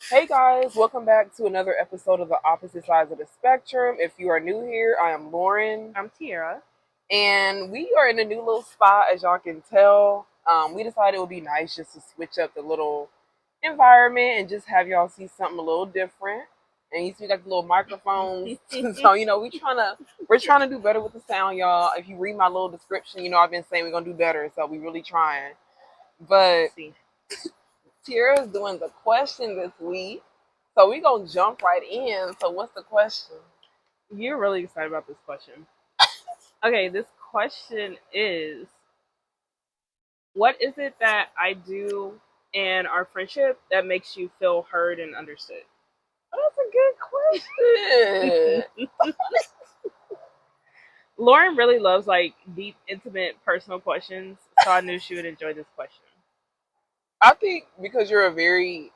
Hey guys, welcome back to another episode of the Opposite Sides of the Spectrum. If you are new here, I am Lauren. I'm Tiara. And we are in a new little spot, as y'all can tell. We decided it would be nice just to switch up the little environment and just have y'all see something a little different. And you see like the little microphones. So, we're trying to do better with the sound, y'all. If you read my little description, I've been saying we're gonna do better, so we really trying. But Tiara's doing the question this week. So we're going to jump right in. So what's the question? You're really excited about this question. Okay, this question is, what is it that I do in our friendship that makes you feel heard and understood? Oh, that's a good question. Lauren really loves like deep, intimate, personal questions, so I knew she would enjoy this question. I think because you're a very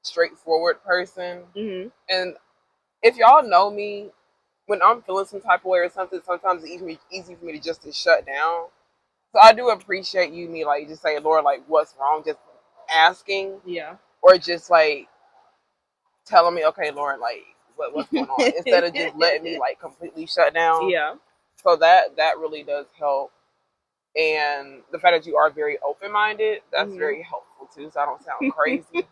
straightforward person, and if y'all know me, when I'm feeling some type of way or something, sometimes it's easy for me to just shut down. So I do appreciate me like just saying, Laura, like what's wrong? Just asking, or just like telling me, okay, Lauren, like what's going on, instead of just letting me like completely shut down. Yeah. So that really does help. And the fact that you are very open-minded, that's very helpful too, so I don't sound crazy.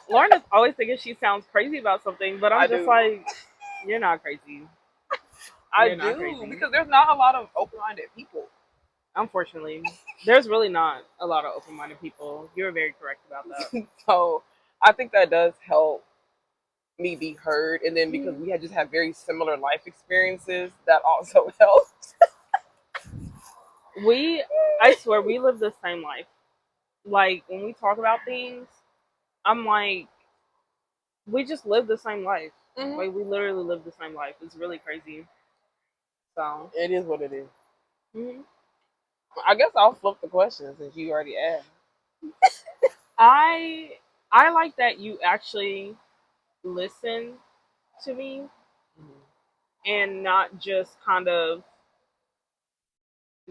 Lauren is always thinking she sounds crazy about something, but I'm just like, you're not crazy. I do, because there's not a lot of open-minded people. Unfortunately, there's really not a lot of open-minded people. You're very correct about that. So I think that does help me be heard, and then because we just have very similar life experiences, that also helps. I swear, we live the same life. Like, when we talk about things, I'm like, we just live the same life. Like, we literally live the same life. It's really crazy. So it is what it is. I guess I'll flip the question since you already asked. I like that you actually listen to me and not just kind of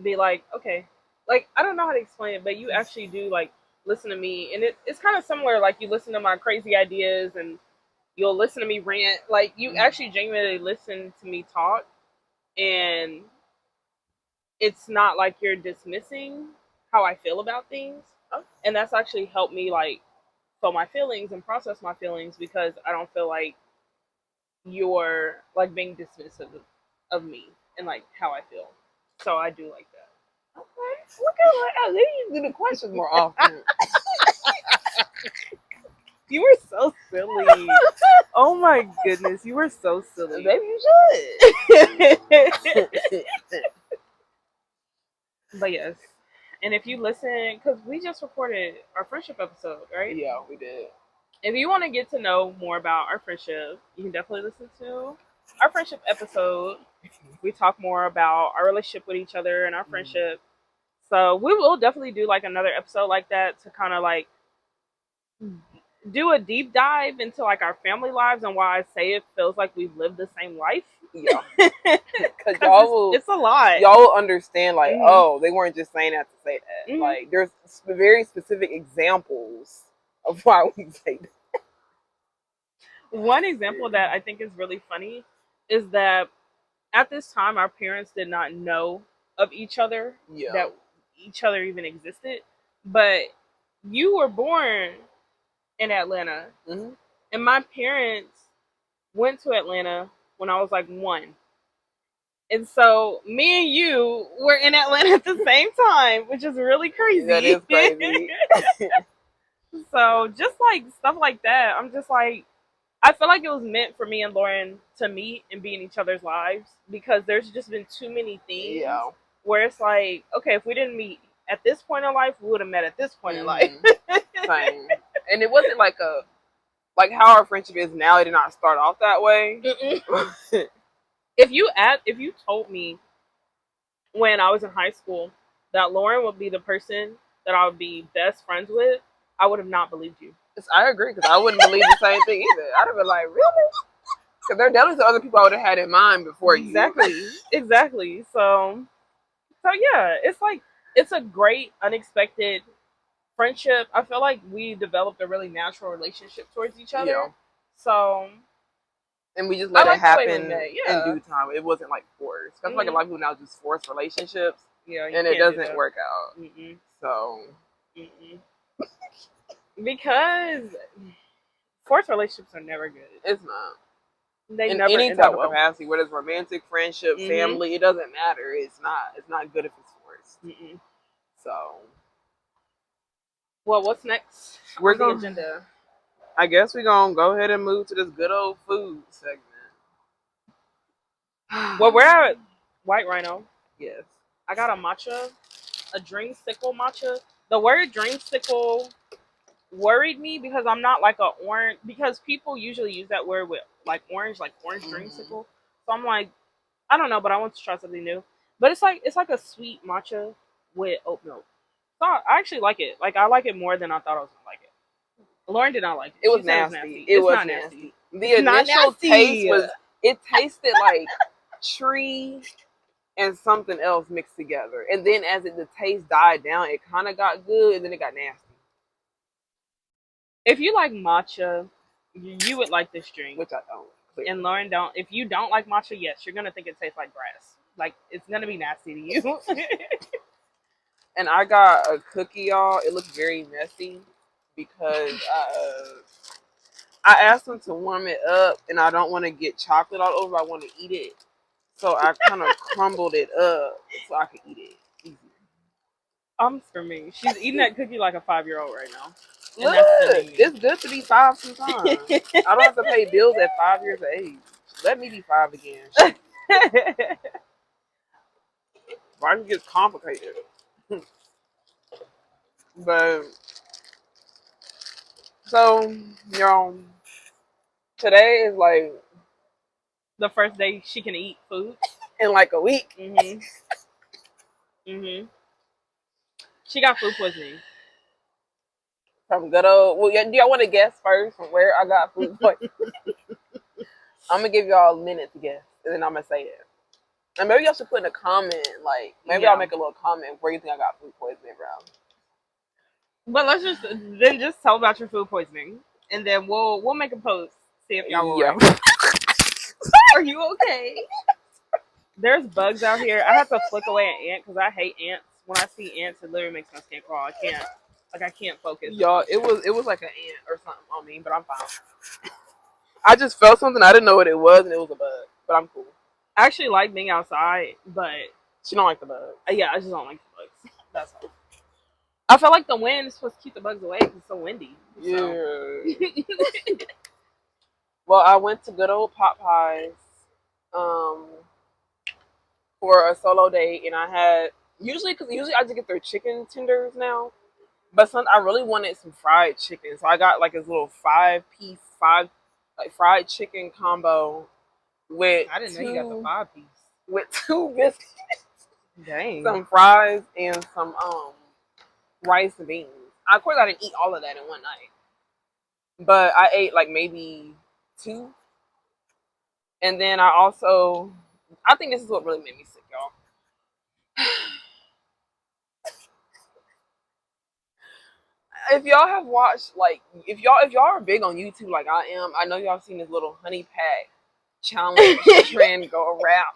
be like, okay, like, I don't know how to explain it, but you actually do like listen to me, and it's kind of similar. Like, you listen to my crazy ideas and you'll listen to me rant. Like, you actually genuinely listen to me talk, and it's not like you're dismissing how I feel about things. And that's actually helped me like feel my feelings and process my feelings, because I don't feel like you're like being dismissive of me and like how I feel. So I do like that. Okay. Look at what I do the questions more often. You were so silly. Oh my goodness, you were so silly. Maybe you should. But yes. And if you listen, because we just recorded our friendship episode, right? Yeah, we did. If you want to get to know more about our friendship, you can definitely listen to our friendship episode. We talk more about our relationship with each other and our friendship. So we will definitely do like another episode like that to kind of like do a deep dive into like our family lives and why I say it feels like we've lived the same life. Yeah, because y'all it's a lot. Y'all will understand like, oh, they weren't just saying that to say that. Like, there's very specific examples of why we say that. One example that I think is really funny is that at this time our parents did not know of each other, that each other even existed. But you were born in Atlanta, and my parents went to Atlanta when I was like 1. And so me and you were in Atlanta at the same time, which is really crazy. That is crazy. So just like stuff like that, I'm just like, I feel like it was meant for me and Lauren to meet and be in each other's lives, because there's just been too many things where it's like, okay, if we didn't meet at this point in life, we would have met at this point in life. Same. And it wasn't like how our friendship is now. It did not start off that way. If you told me when I was in high school that Lauren would be the person that I would be best friends with, I would have not believed you. I agree, because I wouldn't believe the same thing either. I'd have been like, really? Because there are definitely some other people I would have had in mind before you. Exactly. So yeah, it's like, it's a great unexpected friendship. I feel like we developed a really natural relationship towards each Yeah. other. So And we just I let it like the way we happen met. in Yeah. due time. It wasn't like forced. I feel like a Hmm. lot of people now just force relationships, Yeah, you and it can't do doesn't that. work out. Mm-mm. So Mm-mm. Because forced relationships are never good. it's not They in never any end type up of well. capacity, whether it's romantic, friendship, Mm-hmm. family. It doesn't matter. It's not. It's not good if it's forced. Mm-mm. So Well, what's next we're on the going. agenda? I guess we're gonna go ahead and move to this good old food segment. Well, we're at White Rhino. Yes. I got a matcha, a dreamsicle matcha. The word dreamsicle worried me because I'm not like a orange, because people usually use that word with like orange Mm-hmm. dreamsicle. So I'm like, I don't know, but I want to try something new. But it's like a sweet matcha with oat milk. So I actually like it. Like I like it more than I thought I was gonna like it. Lauren did not like it. It She was said it's nasty. nasty. It It's was not nasty. nasty. The It's not initial taste nasty. was. It tasted like tree and something else mixed together. And then as the taste died down, it kind of got good, and then it got nasty, If you like matcha, you would like this drink. which I don't. Clearly. And Lauren don't. If you don't like matcha, yes, you're gonna think it tastes like grass. Like it's gonna be nasty to you. And I got a cookie, y'all. It looks very messy because I asked them to warm it up, and I don't want to get chocolate all over. I want to eat it, so I kind of crumbled it up so I could eat it easier. For me. She's eating that cookie like a 5-year-old right now, and Look, that's sending me. it's good to be five sometimes. I don't have to pay bills at 5 years of age. Let me be five again. Why it gets complicated? But so, you know, today is like The first day she can eat food. in like a week Mhm. Mhm. She got food poisoning. from good old. Well, yeah, do y'all want to guess first from where I got food poisoning? I'm gonna give y'all a minute to guess, and then I'm gonna say it. And maybe y'all should put in a comment, like maybe I'll Yeah. make a little comment where you think I got food poisoning from. But let's just tell about your food poisoning, and then we'll make a post, see if y'all were Yeah. right. Are you okay? There's bugs out here. I have to flick away an ant because I hate ants. When I see ants, it literally makes my skin crawl. I can't focus. Y'all, it was like an ant or something on me, but I'm fine. I just felt something. I didn't know what it was, and it was a bug. But I'm cool. I actually like being outside, but She don't like the bug. yeah, I just don't like the bugs. That's all. I feel like the wind is supposed to keep the bugs away because it's so windy. Yeah. So. Well, I went to good old Popeyes um, for a solo date, and I had usually I just get their chicken tenders now, but I really wanted some fried chicken, so I got like this little 5-piece like fried chicken combo with I didn't know you got the two 5-piece. with two biscuits, Dang. some fries, and some rice and beans. Of course, I didn't eat all of that in one night, but I ate like maybe two. And then I think this is what really made me sick, y'all. If y'all have watched, like, if y'all are big on YouTube like I am, I know y'all seen this little honey pack challenge trend go around.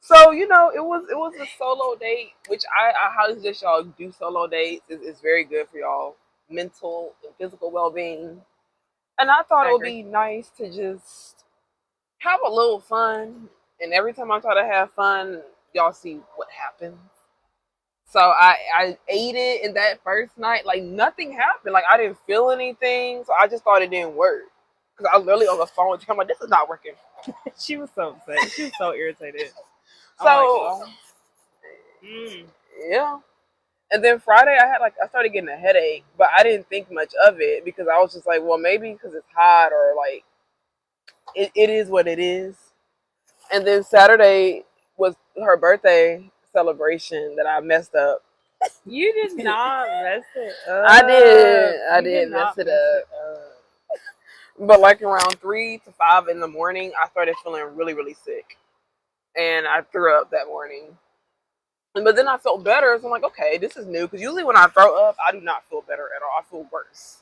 So it was a solo date, which I highly suggest y'all do solo dates. It's very good for y'all mental and physical well being. And I thought I it would agree. be nice to just have a little fun. And every time I try to have fun, y'all see what happens. So I ate it, and that first night, like nothing happened. Like I didn't feel anything, so I just thought it didn't work. Because I was literally on the phone with him, I'm like, this is not working. She was so upset. She was so irritated. I'm like, So well, yeah. And then Friday, I started getting a headache, but I didn't think much of it because I was just like, well, maybe because it's hot or like it is what it is. And then Saturday was her birthday celebration that I messed up. you did not mess it up. I did mess not it mess it up. But like around 3 to 5 in the morning, I started feeling really, really sick, and I threw up that morning. But then I felt better, so I'm like, okay, this is new. Because usually when I throw up, I do not feel better at all. I feel worse.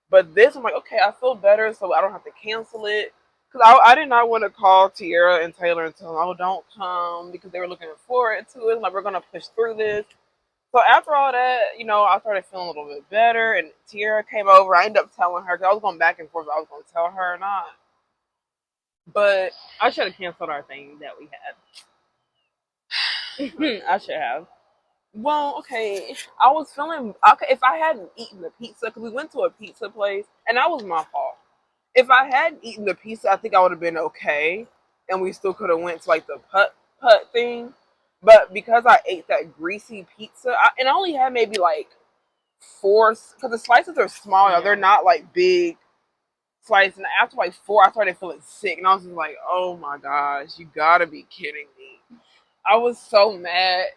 But this, I'm like, okay, I feel better, so I don't have to cancel it. Because I did not want to call Tiara and Taylor and tell them, oh, don't come, because they were looking forward to it. Like, we're going to push through this. So after all that, I started feeling a little bit better, and Tiara came over. I ended up telling her, because I was going back and forth if I was going to tell her or not. But I should have canceled our thing that we had. I should have. well, okay, I was feeling okay if I hadn't eaten the pizza because we went to a pizza place and that was my fault. If I hadn't eaten the pizza, I think I would have been okay, and we still could have went to like the putt thing. But because I ate that greasy pizza, and I only had maybe like four because the slices are small, Yeah. they're not like big slices. And after like four, I started feeling sick, and I was just like, "Oh my gosh, you gotta be kidding me!" I was so mad.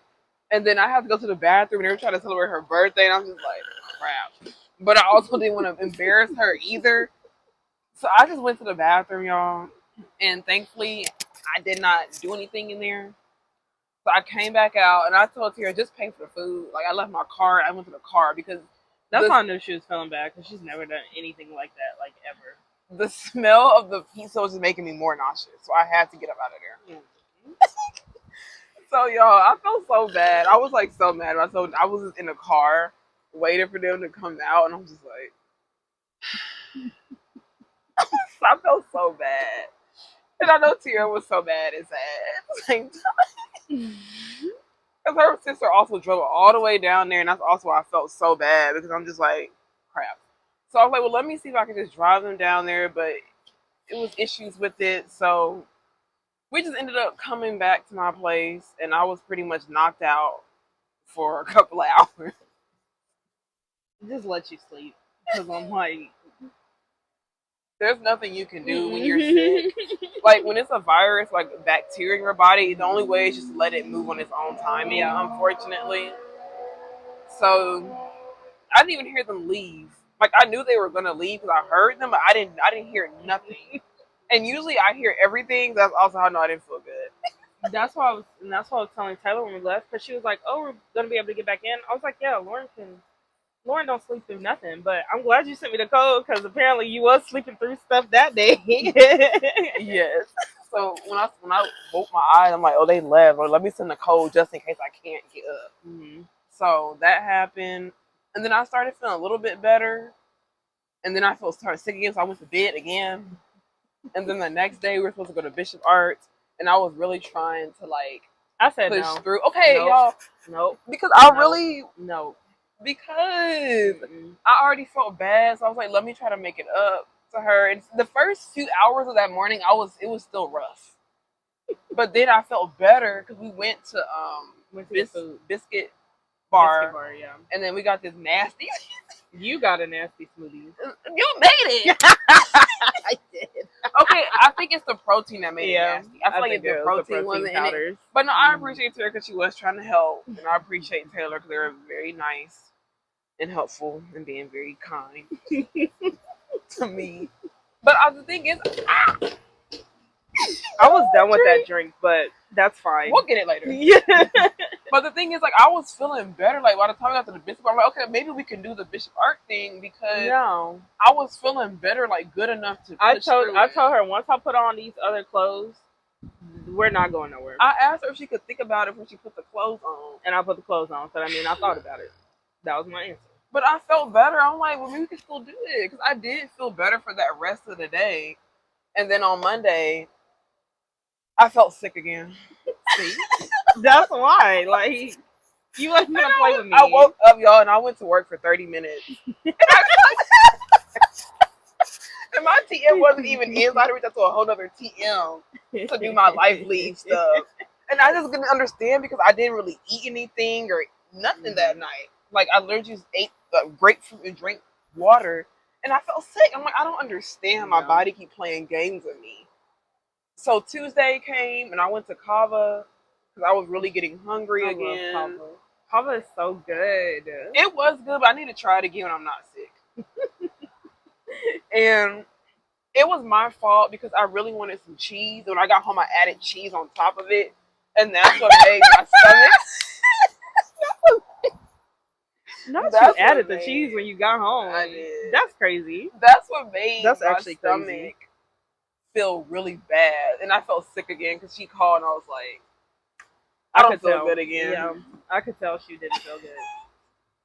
And then I had to go to the bathroom and they were trying to celebrate her birthday. And I was just like, crap. But I also didn't want to embarrass her either. So I just went to the bathroom, y'all. And thankfully, I did not do anything in there. So I came back out and I told Tara, just pay for the food. Like, I left my card. I went to the car because That's how I knew she was feeling bad because she's never done anything like that, like ever. the smell of the pizza was just making me more nauseous. So I had to get up out of there. So, y'all, I felt so bad. I was like so mad. I was in the car waiting for them to come out, and I'm just like, I felt so bad. And I know Tiara was so bad and sad at the same time. Because her sister also drove all the way down there, and that's also why I felt so bad because I'm just like, crap. So I was like, well, let me see if I can just drive them down there, but it was issues with it, so we just ended up coming back to my place, and I was pretty much knocked out for a couple of hours. Just let you sleep because I'm like, there's nothing you can do when you're sick. Like when it's a virus, like bacteria in your body, the only way is just to let it move on its own time. Yeah, unfortunately. So I didn't even hear them leave. Like I knew they were gonna leave because I heard them, but I didn't. I didn't hear nothing. And usually I hear everything. That's also how I know I didn't feel good. that's why I was telling Taylor when we left because she was like, "Oh, we're gonna be able to get back in." I was like, "Yeah, Lauren don't sleep through nothing." But I'm glad you sent me the code because apparently you was sleeping through stuff that day. Yes. So when I woke my eyes, I'm like, oh, they left. Or let me send the code just in case I can't get up. Mm-hmm. So that happened, and then I started feeling a little bit better, and then I started sick again. So I went to bed again, and then the next day we were supposed to go to Bishop Arts, and I was really trying to like I said push no. through. Okay, Nope. y'all. Nope. Because I really no. because I already felt bad, so I was like, let me try to make it up to her. And the first few hours of that morning, it was still rough, but then I felt better because we went to biscuit bar, yeah. and then we got this nasty. You got a nasty smoothie. You made it. I did. Okay, I think it's the protein that made it nasty. I feel like think if the protein wasn't in it. But no, I appreciate Taylor because she was trying to help, and I appreciate Taylor because they were very nice and helpful and being very kind to me. But the thing is, I was done with that drink, but that's fine. We'll get it later. Yeah. But the thing is, like, I was feeling better. Like, by the time I got to the Bishop, I'm like, okay, maybe we can do the Bishop Art thing because I was feeling better, like, good enough to. I told her once I put on these other clothes, we're not going nowhere. I asked her if she could think about it when she put the clothes on, and I put the clothes on. So I mean, I thought about it. That was my answer. But I felt better. I'm like, well, maybe we can still do it because I did feel better for that rest of the day, and then on Monday, I felt sick again. See, that's why. Like, you wasn't gonna play with me. I woke up, y'all, and I went to work for 30 minutes. And my TM wasn't even in, so I had to reach out to a whole other TM to do my life leave stuff. And I just didn't understand because I didn't really eat anything or nothing that night. Like, I literally just ate grapefruit and drank water, and I felt sick. I'm like, I don't understand. My body keep playing games with me. So Tuesday came, and I went to Kava because I was really getting hungry again. Love Kava. Kava is so good. It was good, but I need to try it again when I'm not sick. And it was my fault because I really wanted some cheese. When I got home, I added cheese on top of it, and that's what made my stomach. Not you That's added what the made. cheese when you got home. I did. That's crazy. That's what made That's my actually stomach crazy. feel really bad, and I felt sick again because she called and I was like, I I don't could feel tell. good again. Yeah, I could tell she didn't feel good.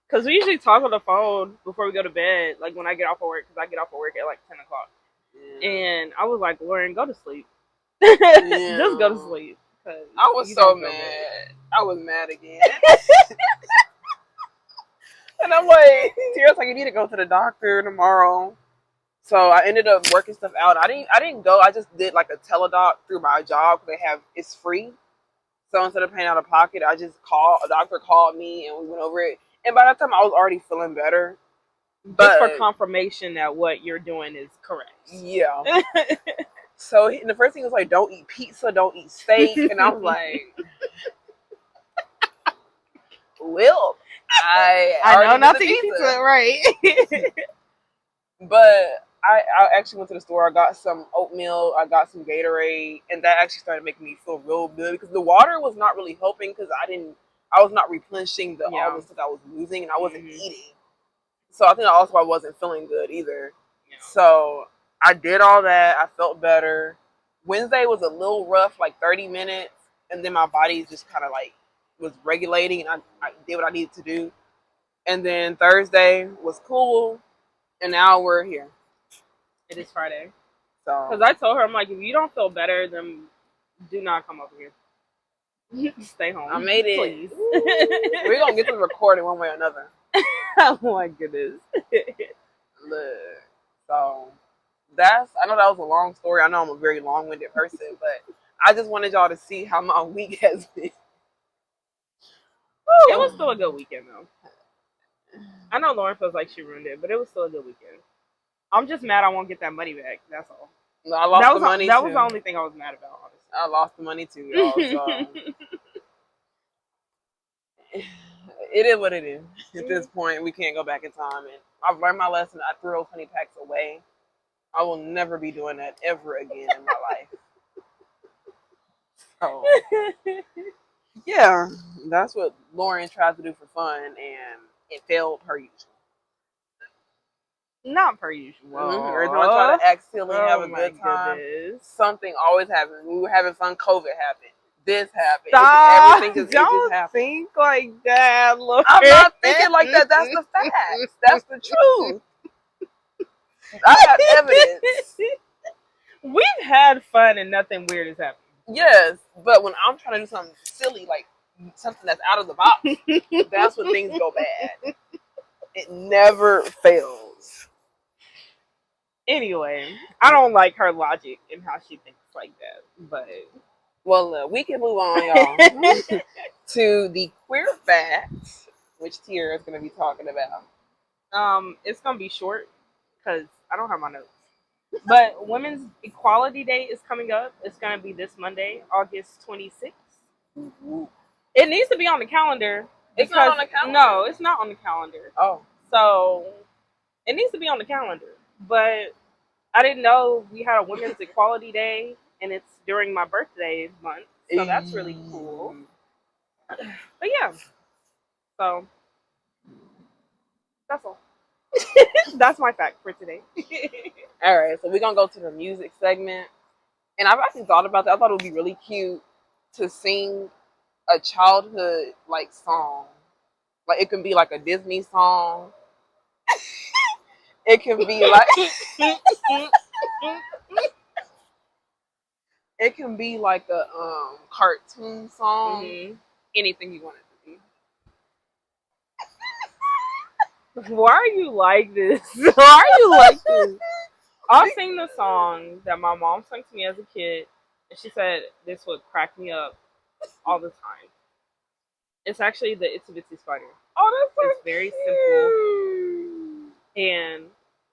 Because we usually talk on the phone before we go to bed, like when I get off of work, because I get off of work at like 10 o'clock. Yeah. And I was like, Lauren, go to sleep. Yeah. Just go to sleep. I was so mad. I was mad again. And I'm like, Tiara's like, you need to go to the doctor tomorrow. So I ended up working stuff out. I didn't go. I just did like a teledoc through my job. It's free. So instead of paying out of pocket, I just called. A doctor called me and we went over it. And by that time, I was already feeling better. Just for confirmation that what you're doing is correct. Yeah. So the first thing was like, don't eat pizza, don't eat steak. And I was like, well, I know not to eat pizza, right? But I actually went to the store. I got some oatmeal. I got some Gatorade, and that actually started making me feel real good because the water was not really helping because I was not replenishing all the stuff I was losing, and I wasn't eating. So I think also I wasn't feeling good either. Yeah. So I did all that. I felt better. Wednesday was a little rough, like 30 minutes, and then my body just kind of like was regulating, and I did what I needed to do. And then Thursday was cool, and now we're here. It is Friday. So because I told her, I'm like, if you don't feel better, then do not come over here. Stay home. I made it. Please. We're gonna get this recorded one way or another. Oh my goodness. Look, so I know that was a long story. I know I'm a very long-winded person, but I just wanted y'all to see how my week has been. It was still a good weekend though. I know Lauren feels like she ruined it, but it was still a good weekend. I'm just mad I won't get that money back. That's all. No, I lost the money. That was the only thing I was mad about, honestly. I lost the money too, y'all. So it is what it is. At this point, we can't go back in time, and I've learned my lesson. I threw those honey packs away. I will never be doing that ever again in my life. So, yeah, that's what Lauren tried to do for fun, and it failed per usual. Not per usual. Every time I try to act silly and have a good time, something always happens. We were having fun. COVID happened. This happened. Stop. Everything just Don't happened. Think like that. Look, I'm not thinking like that. That's the facts. That's the truth. I have evidence. We've had fun and nothing weird has happened. Yes, but when I'm trying to do something silly, like something that's out of the box, that's when things go bad. It never fails. Anyway, I don't like her logic and how she thinks like that. But well, we can move on, y'all, to the queer facts, which Tiara is going to be talking about. It's going to be short because I don't have my notes. But Women's Equality Day is coming up. It's going to be this Monday, August 26th. Mm-hmm. It needs to be on the calendar. It's not on the calendar? No, it's not on the calendar. Oh. So, it needs to be on the calendar. But I didn't know we had a Women's Equality Day, and it's during my birthday month. So, that's really cool. But, yeah. So, that's all. That's my fact for today. All right, so we're gonna go to the music segment, and I've actually thought about that. I thought it would be really cute to sing a childhood like song. Like it can be like a Disney song. It can be like it can be like a cartoon song. Mm-hmm. Anything you want it to be. Why are you like this? Why are you like this? I'll sing the song that my mom sang to me as a kid, and she said this would crack me up all the time. It's actually the Itsy Bitsy Spider. Oh, that's so It's very simple. And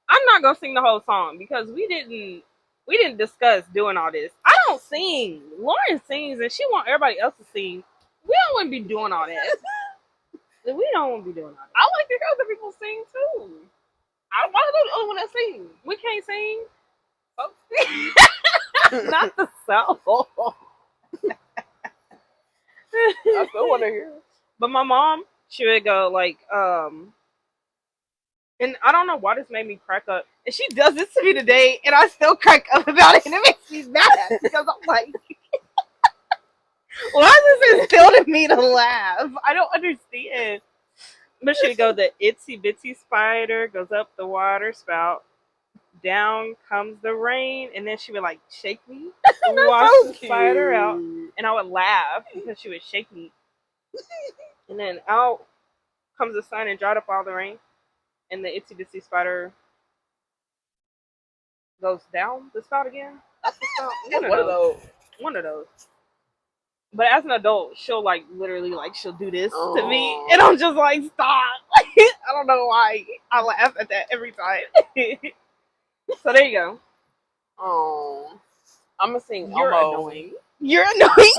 I'm not gonna sing the whole song because we didn't discuss doing all this. I don't sing. Lauren sings, and she want everybody else to sing. We don't want to be doing all that. We don't want to be doing all that. I like to hear other people sing too. I want to be the only one that sings. We can't sing. Oh. Not the South. I still want to hear. But my mom, she would go like, And I don't know why this made me crack up. And she does this to me today, and I still crack up about it, and it makes me mad because I'm like, why is this instilling me to laugh? I don't understand. But she would go, the itsy bitsy spider goes up the water spout, down comes the rain, and then she would like shake me, wash so the spider out, cute. and I would laugh because she would shake me. And then out comes the sun and dried up all the rain, and the itsy bitsy spider goes down the spout again. Up the spout. One of those. One of those. But as an adult, she'll like literally like she'll do this to me, Aw. and I'm just like, stop. I don't know why I laugh at that every time. So there you go. Oh, I'm gonna sing You're Elmo. annoying. You're annoying.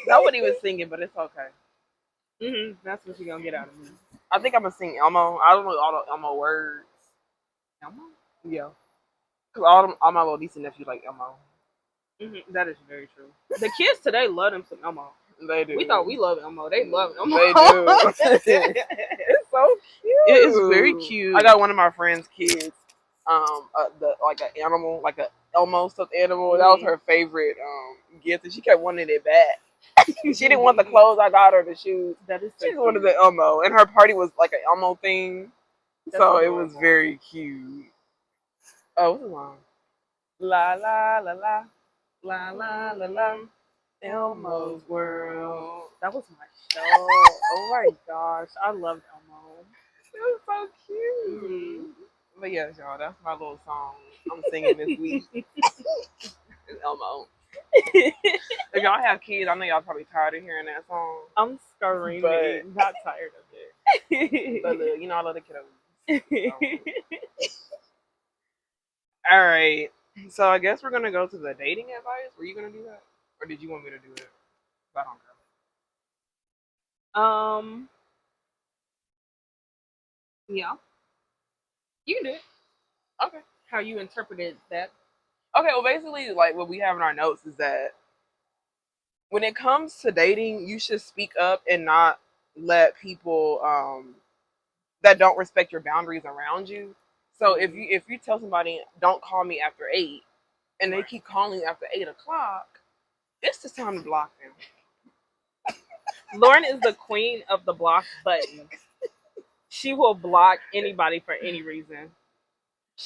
Not what he was singing, but it's okay. That's what you're gonna get out of me. I think I'm gonna sing Elmo. I don't know all the Elmo words. Elmo? Yeah, cause all my little niece and nephews like Elmo. That is very true. The kids today love them some Elmo. They do. We thought we love Elmo. They love Elmo. They do. It's so cute. It is very cute. I got one of my friend's kids, like an animal, like a Elmo stuffed animal. That was her favorite gift, and she kept wanting it back. She didn't want the clothes I got her, the shoes. That is so She cute. wanted the Elmo, and her party was like an Elmo thing, That's so it adorable. was very cute. Oh, what's the song? La la la la la la la la. Elmo's World. That was my show. Oh my gosh, I loved Elmo. It was so cute. But yeah, y'all, that's my little song I'm singing this week. It's Elmo. If y'all have kids, I know y'all probably tired of hearing that song. I'm screaming, But- not tired of it. But you know, I love the kiddos. All right. So I guess we're gonna go to the dating advice. Were you gonna do that, or did you want me to do it? I don't know. Yeah, you can do it. Okay. How you interpreted that? Okay. Well, basically, like what we have in our notes is that when it comes to dating, you should speak up and not let people that don't respect your boundaries around you. So if you tell somebody don't call me after 8, and they keep calling you after 8 o'clock, it's just time to block them. Lauren is the queen of the block button. She will block anybody for any reason.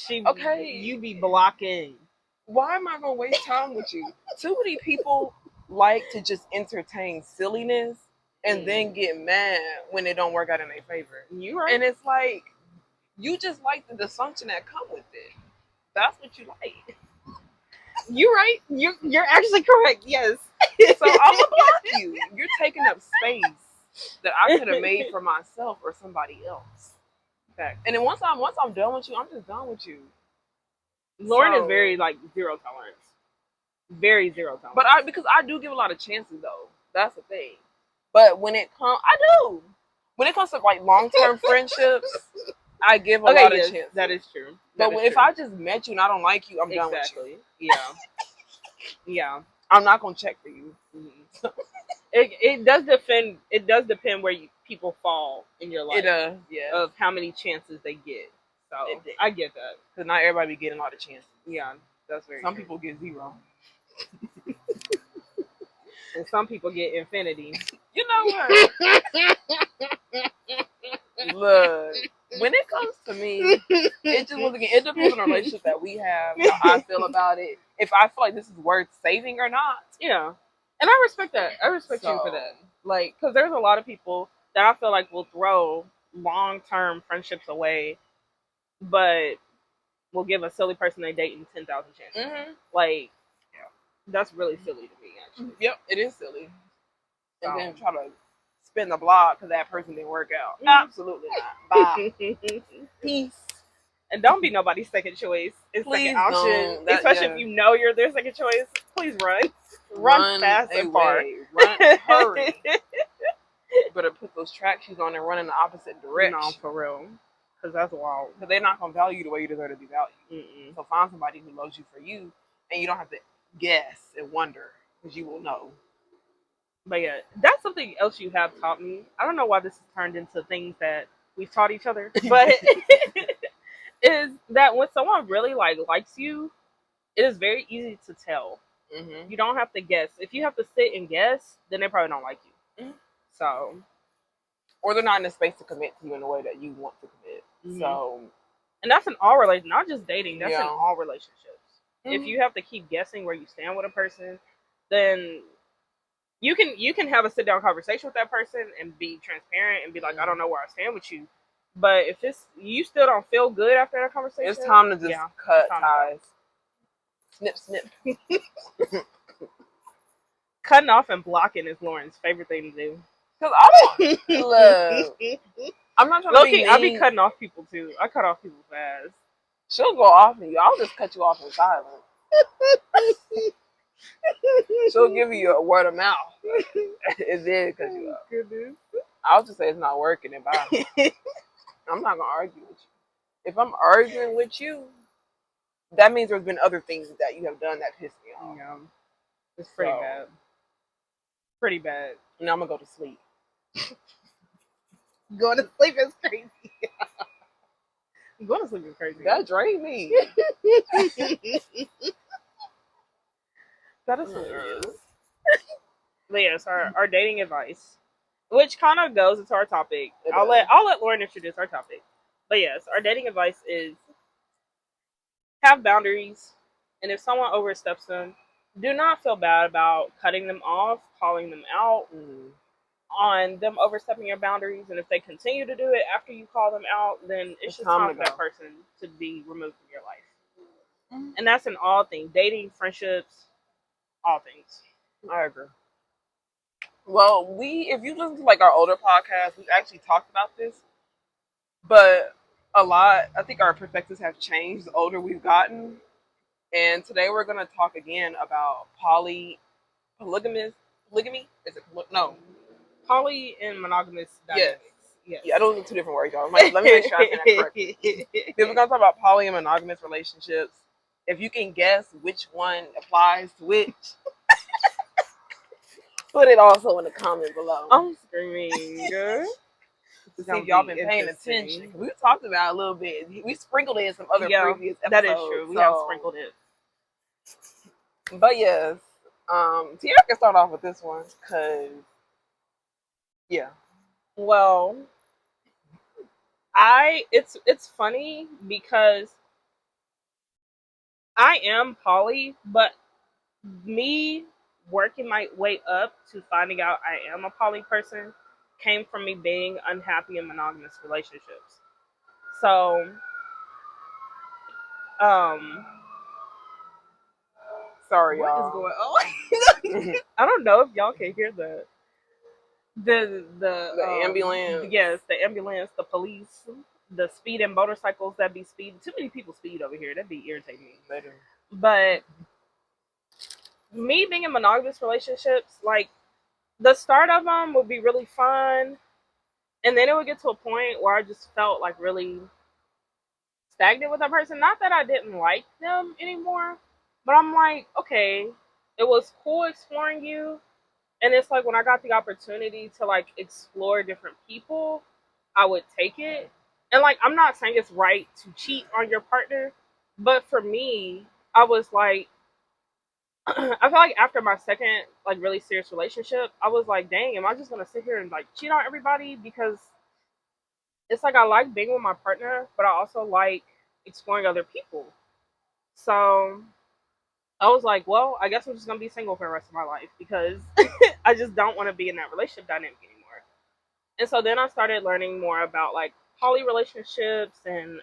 You be blocking. Why am I gonna waste time with you? Too many people like to just entertain silliness and then get mad when it don't work out in their favor. You right. And it's like you just like the dysfunction that come with it. That's what you like. You right. You're actually correct. Yes. So I'm gonna block you. You're taking up space that I could have made for myself or somebody else. Okay. And then once I'm done with you, I'm just done with you. Lauren So- is very like zero tolerance. Very zero tolerance. But because I do give a lot of chances though. That's the thing. But when it comes, I do. When it comes to like long-term friendships, I give a lot of chances. That is true. But if I just met you and I don't like you, I'm done with you. Yeah. Yeah. I'm not gonna check for you. It does depend. It does depend where people fall in your life. It does, yeah. Of how many chances they get. So I get that. Because not everybody be getting a lot of chances. Yeah, that's very. Some true. people get 0. And some people get infinity. You know what? Look, when it comes to me, it just once again it depends on the relationship that we have, how I feel about it. If I feel like this is worth saving or not. Yeah, and I respect that. I respect you for that. Like, because there's a lot of people that I feel like will throw long-term friendships away, but will give a silly person they date in 10,000 chances. Mm-hmm. Like, that's really silly to me. Actually, yep, it is silly. And then try to spin the block because that person didn't work out. Absolutely not. Bye. Peace. And don't be nobody's second choice. It's second option. Especially if you know you're their second choice. Please run. Run fast and far. Run, hurry. Better put those track shoes on and run in the opposite direction. No, for real. Because that's wild. Because they're not going to value you the way you deserve to be valued. Mm-mm. So find somebody who loves you for you, and you don't have to guess and wonder, because you will know. But yeah, that's something else you have taught me. I don't know why this has turned into things that we've taught each other, but is that when someone really likes you, it is very easy to tell. Mm-hmm. You don't have to guess. If you have to sit and guess, then they probably don't like you. Mm-hmm. So, Or they're not in a space to commit to you in the way that you want to commit. mm-hmm. So, and that's in all relationships, not just dating. That's in yeah. all relationships. If you have to keep guessing where you stand with a person, then you can have a sit down conversation with that person and be transparent and be like, I don't know where I stand with you. But if it's you still don't feel good after that conversation, It's time to just yeah, cut time ties. Snip, snip. Cutting off and blocking is Lauren's favorite thing to do. Because I don't look. I'm not trying to be mean. I be cutting off people too. I cut off people fast. She'll go off on you. I'll just cut you off in silence. She'll give you a word of mouth. It did cut you off. Goodness. I'll just say it's not working and bye. I'm not gonna argue with you. If I'm arguing with you, that means there's been other things that you have done that piss me off. Yeah, it's pretty bad. Pretty bad. Now I'm gonna go to sleep. Going to sleep is crazy. Going to sleep is crazy. That drained me. That is hilarious. But yes, our dating advice, which kind of goes into our topic. I'll let Lauren introduce our topic. But yes, our dating advice is have boundaries, and if someone oversteps them, do not feel bad about cutting them off, calling them out on them overstepping your boundaries. And if they continue to do it after you call them out, then it's just time for that person to be removed from your life. And that's in all things, dating, friendships, all things. I agree. Well, if you listen to like our older podcasts, we've actually talked about this, but a lot. I think our perspectives have changed the older we've gotten, and today we're going to talk again about polygamy. Is it no? Poly and monogamous dynamics. Yes. Yeah, those are two different words, y'all. Let me make sure I say that correctly. If we're going to talk about poly and monogamous relationships, if you can guess which one applies to which, put it also in the comment below. I'm screaming. To see if y'all been paying attention. We talked about it a little bit. We sprinkled it in some other previous episodes. That is true. We have sprinkled it. But yes, Tiara can start off with this one because, yeah. Well, it's funny because I am poly, but me working my way up to finding out I am a poly person came from me being unhappy in monogamous relationships. So, sorry, what y'all. is going on? I don't know if y'all can hear the ambulance. Yes, the ambulance, the police, the speeding motorcycles that be speeding. Too many people speed over here. That'd be irritating me. Better. But me being in monogamous relationships, like the start of them would be really fun, and then it would get to a point where I just felt like really stagnant with that person. Not that I didn't like them anymore, but I'm like, okay, it was cool exploring you. And it's like when I got the opportunity to like explore different people, I would take it. And like I'm not saying it's right to cheat on your partner, but for me, I was like I feel like after my second like really serious relationship, I was like, dang, am I just gonna sit here and like cheat on everybody? Because it's like I like being with my partner, but I also like exploring other people. So I was like, well, I guess I'm just gonna be single for the rest of my life because I just don't want to be in that relationship dynamic anymore. And so then I started learning more about like poly relationships and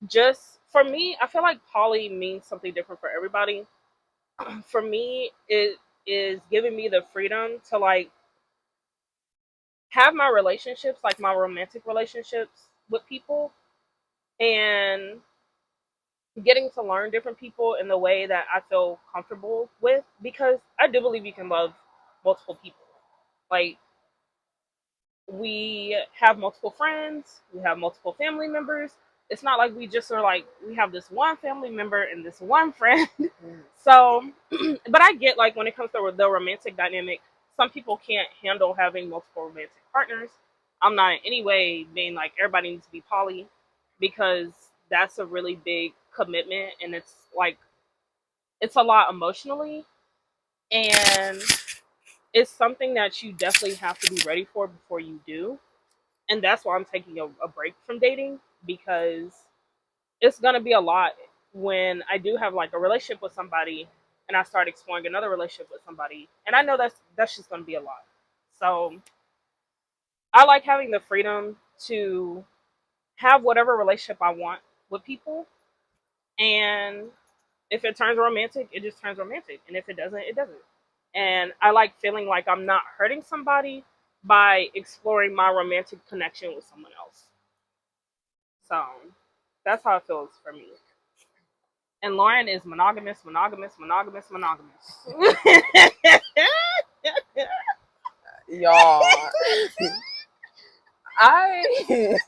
just for me, I feel like poly means something different for everybody. For me, it is giving me the freedom to like have my relationships, like my romantic relationships with people, and getting to learn different people in the way that I feel comfortable with, because I do believe you can love multiple people. Like, we have multiple friends, we have multiple family members, It's not like we just are like we have this one family member and this one friend. So, but I get like when it comes to the romantic dynamic, some people can't handle having multiple romantic partners. I'm not in any way being like everybody needs to be poly because that's a really big commitment and it's like it's a lot emotionally and it's something that you definitely have to be ready for before you do. And that's why I'm taking a break from dating because it's gonna be a lot when I do have like a relationship with somebody and I start exploring another relationship with somebody, and I know that's just gonna be a lot. So I like having the freedom to have whatever relationship I want with people, and if it turns romantic, it just turns romantic, and if it doesn't, it doesn't. And I like feeling like I'm not hurting somebody by exploring my romantic connection with someone else. So that's how it feels for me. And Lauren is monogamous, monogamous, monogamous, monogamous. Y'all, I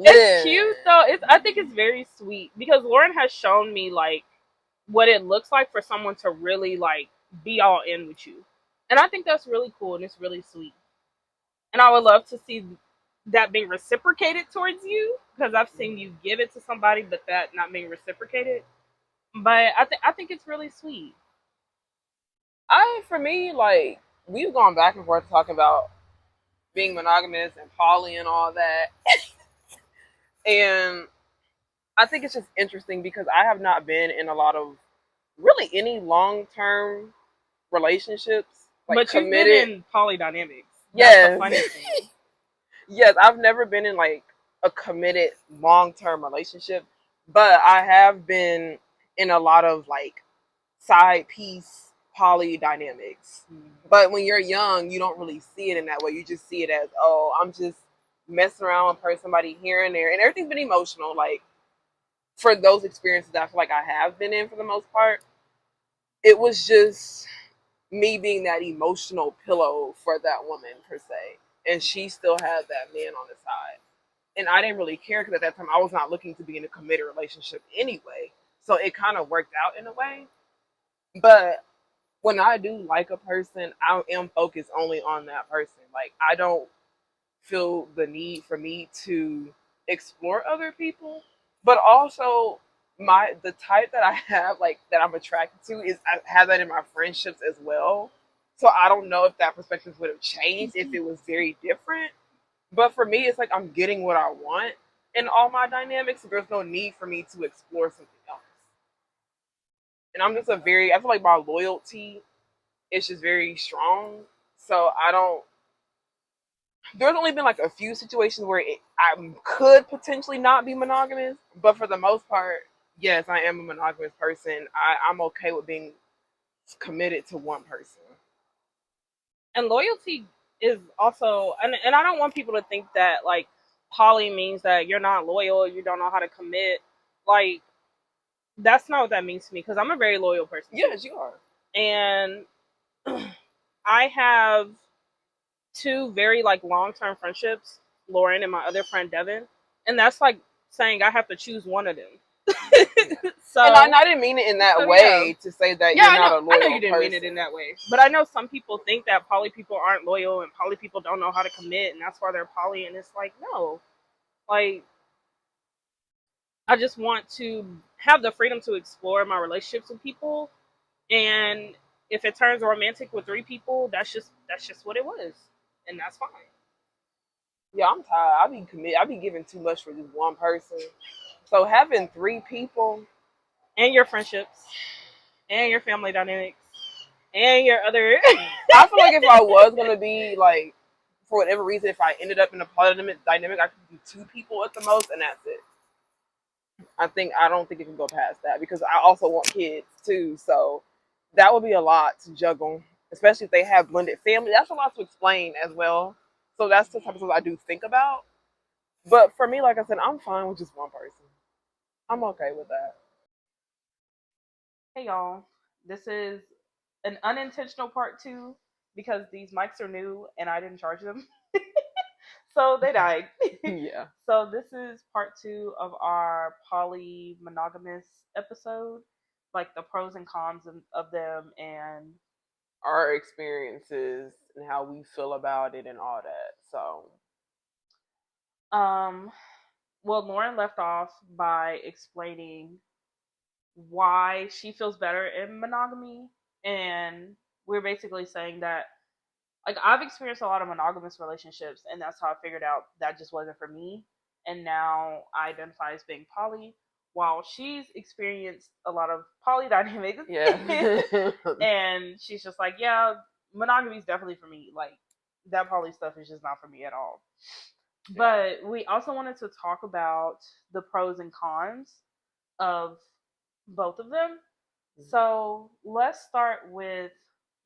It's live. cute though. I think it's very sweet because Lauren has shown me like what it looks like for someone to really like be all in with you. And I think that's really cool and it's really sweet. And I would love to see that being reciprocated towards you because I've seen you give it to somebody but that not being reciprocated. But I think it's really sweet. For me, like, we've gone back and forth talking about being monogamous and poly and all that. And I think it's just interesting because I have not been in a lot of really any long term relationships, like But you've been committed. in polydynamics. That's the Yes. funny thing. Yes, I've never been in like a committed long term relationship, but I have been in a lot of like side piece poly dynamics. But when you're young, you don't really see it in that way. You just see it as, oh, I'm just messing around with somebody here and there. And everything's been emotional. Like, for those experiences that I feel like I have been in for the most part, it was just me being that emotional pillow for that woman, per se. And she still had that man on the side. And I didn't really care because at that time I was not looking to be in a committed relationship anyway. So it kind of worked out in a way. But when I do like a person, I am focused only on that person. Like, I don't feel the need for me to explore other people, but also the type that I have, like, that I'm attracted to, is I have that in my friendships as well. So I don't know if that perspective would have changed if it was very different. But for me, it's like I'm getting what I want in all my dynamics. So there's no need for me to explore something else. And I'm just I feel like my loyalty is just very strong. So I don't, there's only been like a few situations where I could potentially not be monogamous, but for the most part, yes, I am a monogamous person. I'm okay with being committed to one person. And loyalty is also and I don't want people to think that like poly means that you're not loyal, you don't know how to commit. Like that's not what that means to me because I'm a very loyal person. Yes, you are. And I have two very like long-term friendships, Lauren and my other friend Devin, and that's like saying I have to choose one of them. And so I didn't mean it in that yeah. way to say that Yeah, you're not a I know loyal you didn't mean it person. in that way, but I know some people think that poly people aren't loyal and poly people don't know how to commit, and that's why they're poly. And it's like, no, like I just want to have the freedom to explore my relationships with people, and if it turns romantic with three people, that's just what it was, and that's fine. Yeah, I'm tired. I be giving too much for just one person. So having three people, And your friendships, and your family dynamics, and your other. I feel like if I was gonna be like, for whatever reason, if I ended up in a polyamorous dynamic, I could do two people at the most, and that's it. I don't think it can go past that because I also want kids too. So that would be a lot to juggle, especially if they have blended family. That's a lot to explain as well. So that's the type of stuff I do think about. But for me, like I said, I'm fine with just one person. I'm okay with that. Hey y'all, this is an unintentional part two because these mics are new and I didn't charge them. So they died. Yeah. So this is part 2 of our poly monogamous episode, like the pros and cons of them, and Our experiences and how we feel about it and all that. So, um, well, Lauren left off by explaining why she feels better in monogamy, and we're basically saying that like I've experienced a lot of monogamous relationships, and that's how I figured out that just wasn't for me. And now I identify as being poly, while she's experienced a lot of poly dynamics. yeah. And she's just like, yeah, monogamy is definitely for me. Like that poly stuff is just not for me at all. But we also wanted to talk about the pros and cons of both of them. So let's start with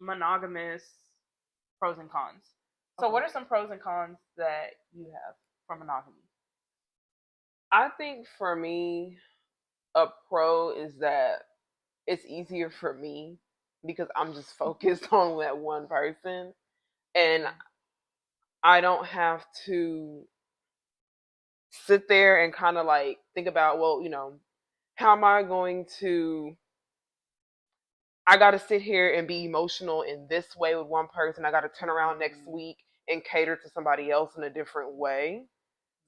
monogamous pros and cons. So, what are some pros and cons that you have for monogamy? I think for me, a pro is that it's easier for me because I'm just focused on that one person and I don't have to sit there and kind of like think about, well, how am I going to I got to sit here and be emotional in this way with one person. I got to turn around next week and cater to somebody else in a different way.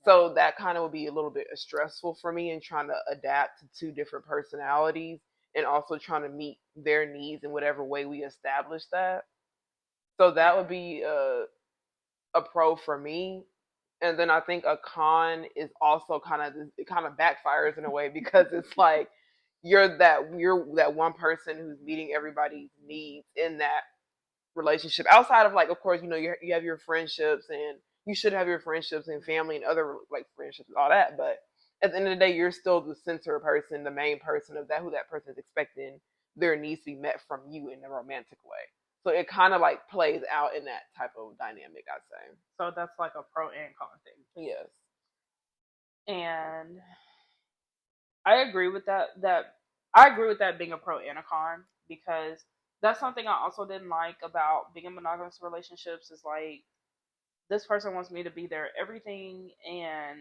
So that kind of would be a little bit stressful for me in trying to adapt to two different personalities and also trying to meet their needs in whatever way we establish that. So that would be a pro for me. And then I think a con is also it kind of backfires in a way because it's like you're that one person who's meeting everybody's needs in that relationship outside of like of course you have your friendships and you should have your friendships and family and other like friendships and all that, but at the end of the day you're still the center person, the main person of that who that person is expecting their needs to be met from you in a romantic way. So it kind of like plays out in that type of dynamic, I'd say. So that's like a pro and con thing. Yes. And I agree with that. I agree with that being a pro and a con because that's something I also didn't like about being in monogamous relationships. Is like this person wants me to be their everything, and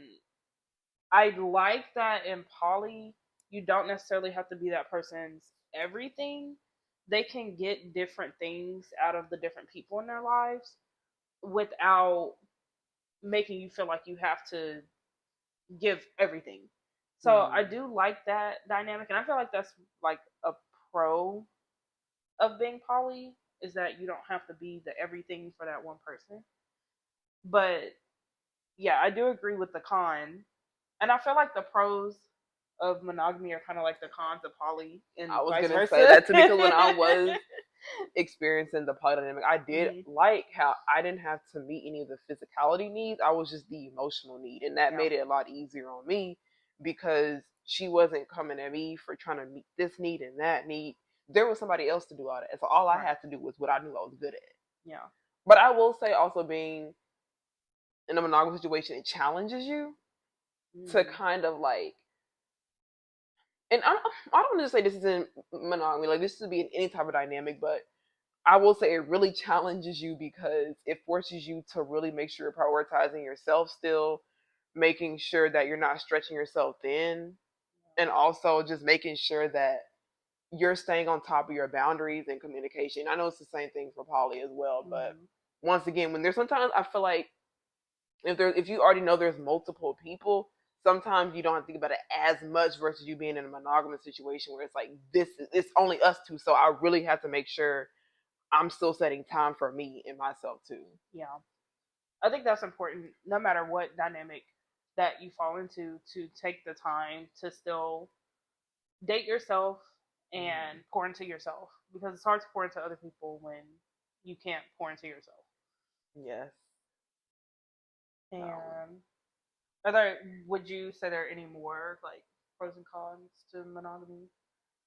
I like that in poly you don't necessarily have to be that person's everything. They can get different things out of the different people in their lives without making you feel like you have to give everything. So I do like that dynamic, and I feel like that's like a pro of being poly is that you don't have to be the everything for that one person. But yeah, I do agree with the con, and I feel like the pros of monogamy are kind of like the cons of poly, and I was vice gonna versa. say that too because when I was experiencing the poly dynamic, I did Mhm. like how I didn't have to meet any of the physicality needs. I was just the emotional need, and that Yeah. made it a lot easier on me because she wasn't coming at me for trying to meet this need and that need. There was somebody else to do all that, so all I Right. had to do was what I knew I was good at. Yeah. But I will say, also being in a monogamous situation, it challenges you to kind of like, and I don't want to say this is in monogamy, like this could be in any type of dynamic, but I will say it really challenges you because it forces you to really make sure you're prioritizing yourself still, making sure that you're not stretching yourself thin, and also just making sure that you're staying on top of your boundaries and communication. I know it's the same thing for poly as well, but once again, when there's sometimes I feel like if you already know there's multiple people, sometimes you don't have to think about it as much versus you being in a monogamous situation where it's like it's only us two, so I really have to make sure I'm still setting time for me and myself too. Yeah. I think that's important, no matter what dynamic that you fall into, to take the time to still date yourself and pour into yourself because it's hard to pour into other people when you can't pour into yourself. Yes. And are there? Would you say there are any more like pros and cons to monogamy?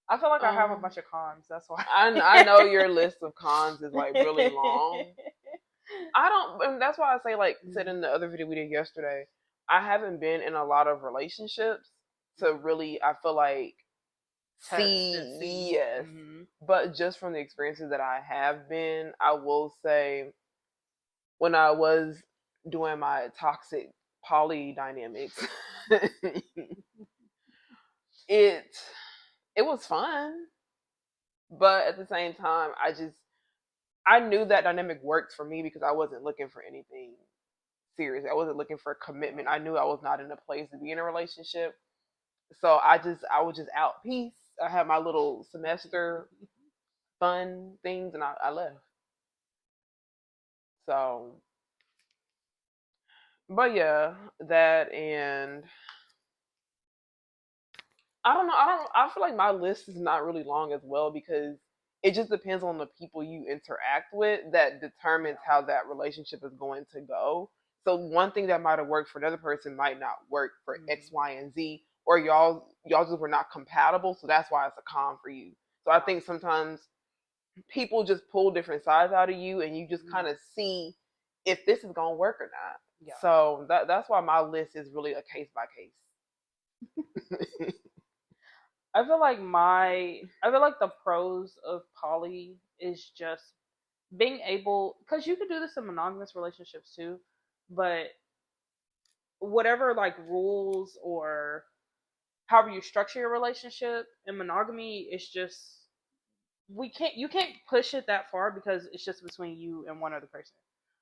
I feel like I have a bunch of cons. That's why. I know your list of cons is like really long. I don't, and that's why I say like said in the other video we did yesterday. I haven't been in a lot of relationships to really. I feel like see. Yes. But just from the experiences that I have been, I will say when I was doing my toxic poly dynamics, it it was fun, but at the same time, I knew that dynamic worked for me because I wasn't looking for anything serious. I wasn't looking for commitment. I knew I was not in a place to be in a relationship. So I was just out. Peace. I had my little semester fun things and I left. So but yeah, that and I feel like my list is not really long as well because it just depends on the people you interact with that determines how that relationship is going to go. So one thing that might have worked for another person might not work for X, Y, and Z, or y'all just were not compatible. So that's why it's a con for you. So I think sometimes people just pull different sides out of you, and you just kind of see if this is gonna work or not. Yeah. So that's why my list is really a case by case. I feel like the pros of poly is just being able, because you could do this in monogamous relationships too, but whatever like rules or however you structure your relationship in monogamy, it's just you can't push it that far because it's just between you and one other person.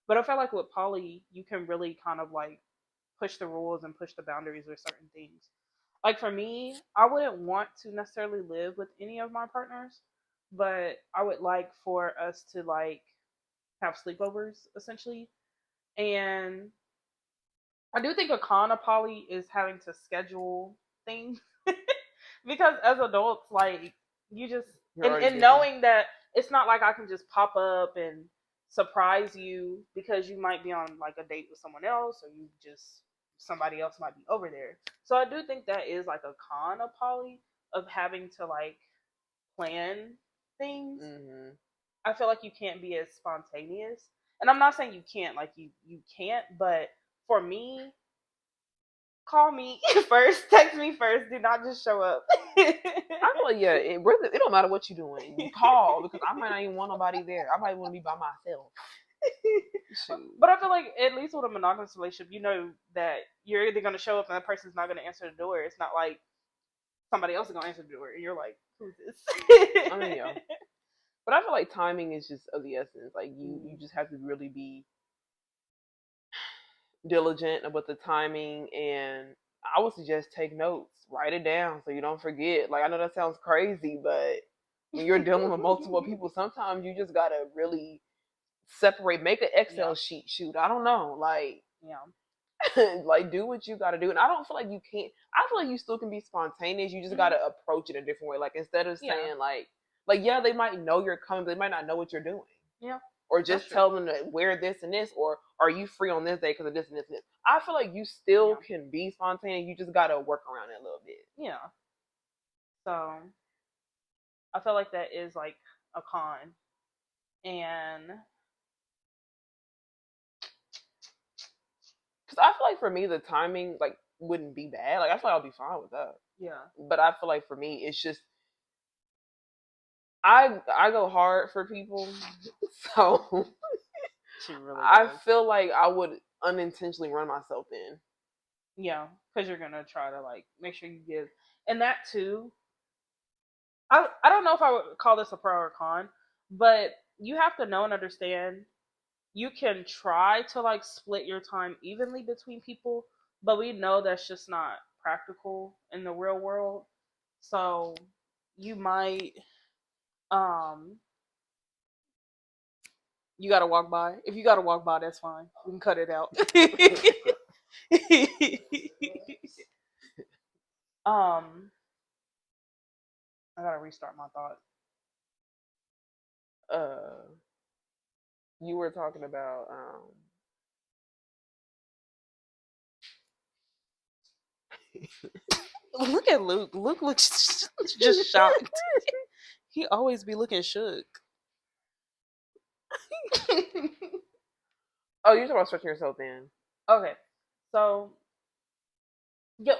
But I feel like with poly, you can really kind of like push the rules and push the boundaries with certain things. Like for me, I wouldn't want to necessarily live with any of my partners, but I would like for us to like have sleepovers essentially. And I do think a con of poly is having to schedule things because as adults, like you just and knowing that it's not like I can just pop up and surprise you because you might be on like a date with someone else or you just somebody else might be over there. So I do think that is like a con of poly of having to like plan things. Mm-hmm. I feel like you can't be as spontaneous. And I'm not saying you can't, like you can't, but for me, call me first, text me first. Do not just show up. I feel like it don't matter what you're doing. You call because I might not even want nobody there. I might want to be by myself. But I feel like at least with a monogamous relationship, you know that you're either gonna show up and that person's not gonna answer the door. It's not like somebody else is gonna answer the door and you're like, who's this? I mean, yeah. But I feel like timing is just of the essence. Like you just have to really be diligent about the timing, and I would suggest take notes, write it down so you don't forget. Like I know that sounds crazy, but when you're dealing with multiple people, sometimes you just gotta really separate, make an Excel sheet. Shoot, I don't know, like like do what you gotta do. And I don't feel like you can't. I feel like you still can be spontaneous. You just gotta approach it a different way. Like instead of saying like yeah, they might know you're coming, but they might not know what you're doing. Yeah. Or just tell them to wear this and this, or are you free on this day because of this and this and this. I feel like you still can be spontaneous. You just gotta work around it a little bit. Yeah. So I feel like that is like a con. And because I feel like for me the timing like wouldn't be bad. Like I feel like I'll be fine with that. Yeah. But I feel like for me it's just I go hard for people, so really I feel like I would unintentionally run myself in. Yeah, because you're gonna try to like make sure you give, and that too. I don't know if I would call this a pro or con, but you have to know and understand. You can try to like split your time evenly between people, but we know that's just not practical in the real world. So you might you gotta walk by. If you gotta walk by, that's fine. We can cut it out. I gotta restart my thought. You were talking about Look at Luke. Luke looks just shocked. He always be looking shook. Oh, you're talking about stretching yourself thin. Okay. So yes.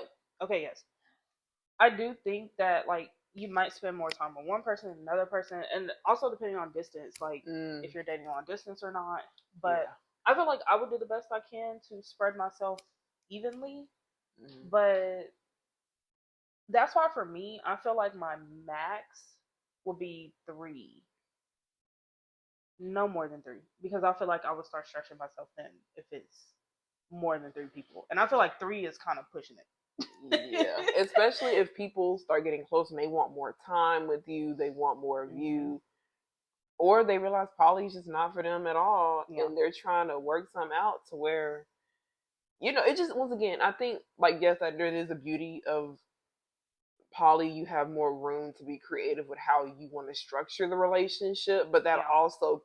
I do think that like you might spend more time with one person than another person, and also depending on distance, like if you're dating long distance or not. But I feel like I would do the best I can to spread myself evenly, Mm-hmm. but that's why for me, I feel like my max would be three, no more than three, because I feel like I would start stretching myself thin if it's more than three people, and I feel like three is kind of pushing it. Yeah, especially if people start getting close and they want more time with you, they want more of Mm-hmm. you, or they realize poly's just not for them at all, Yeah. and they're trying to work something out to where, it just, once again, I think, like, yes, that there is a beauty of poly. You have more room to be creative with how you want to structure the relationship, but that Yeah. also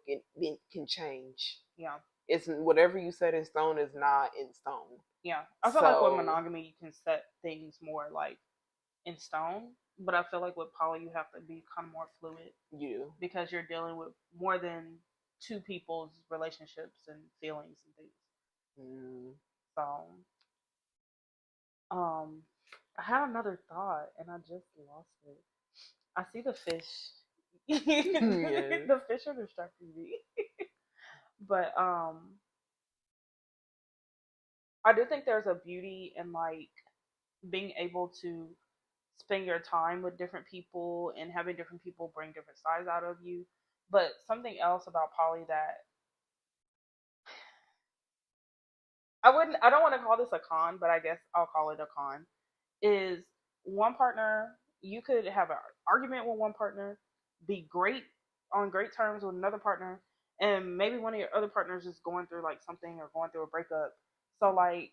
can change. Yeah. It's whatever you set in stone is not in stone. Yeah. I feel like with So monogamy, you can set things more like in stone, but I feel like with poly, you have to be kind of more fluid you because you're dealing with more than two people's relationships and feelings and things. mm. So, um, I had another thought and I just lost it. I see the fish. Yes. The fish are distracting me. But I do think there's a beauty in like being able to spend your time with different people and having different people bring different sides out of you. But something else about poly that I don't want to call this a con, but I guess I'll call it a con, is one partner, you could have an argument with one partner, be great on great terms with another partner, and maybe one of your other partners is going through like something or going through a breakup. So like,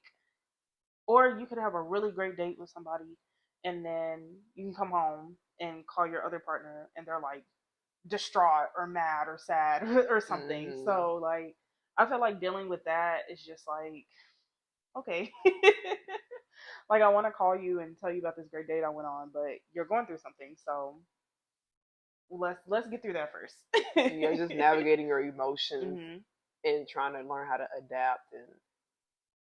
or you could have a really great date with somebody, and then you can come home and call your other partner, and they're like distraught or mad or sad or something. Mm-hmm. So like, I feel like dealing with that is just like, okay. Like I want to call you and tell you about this great date I went on, but you're going through something, so let's get through that first. Just navigating your emotions Hmm. and trying to learn how to adapt and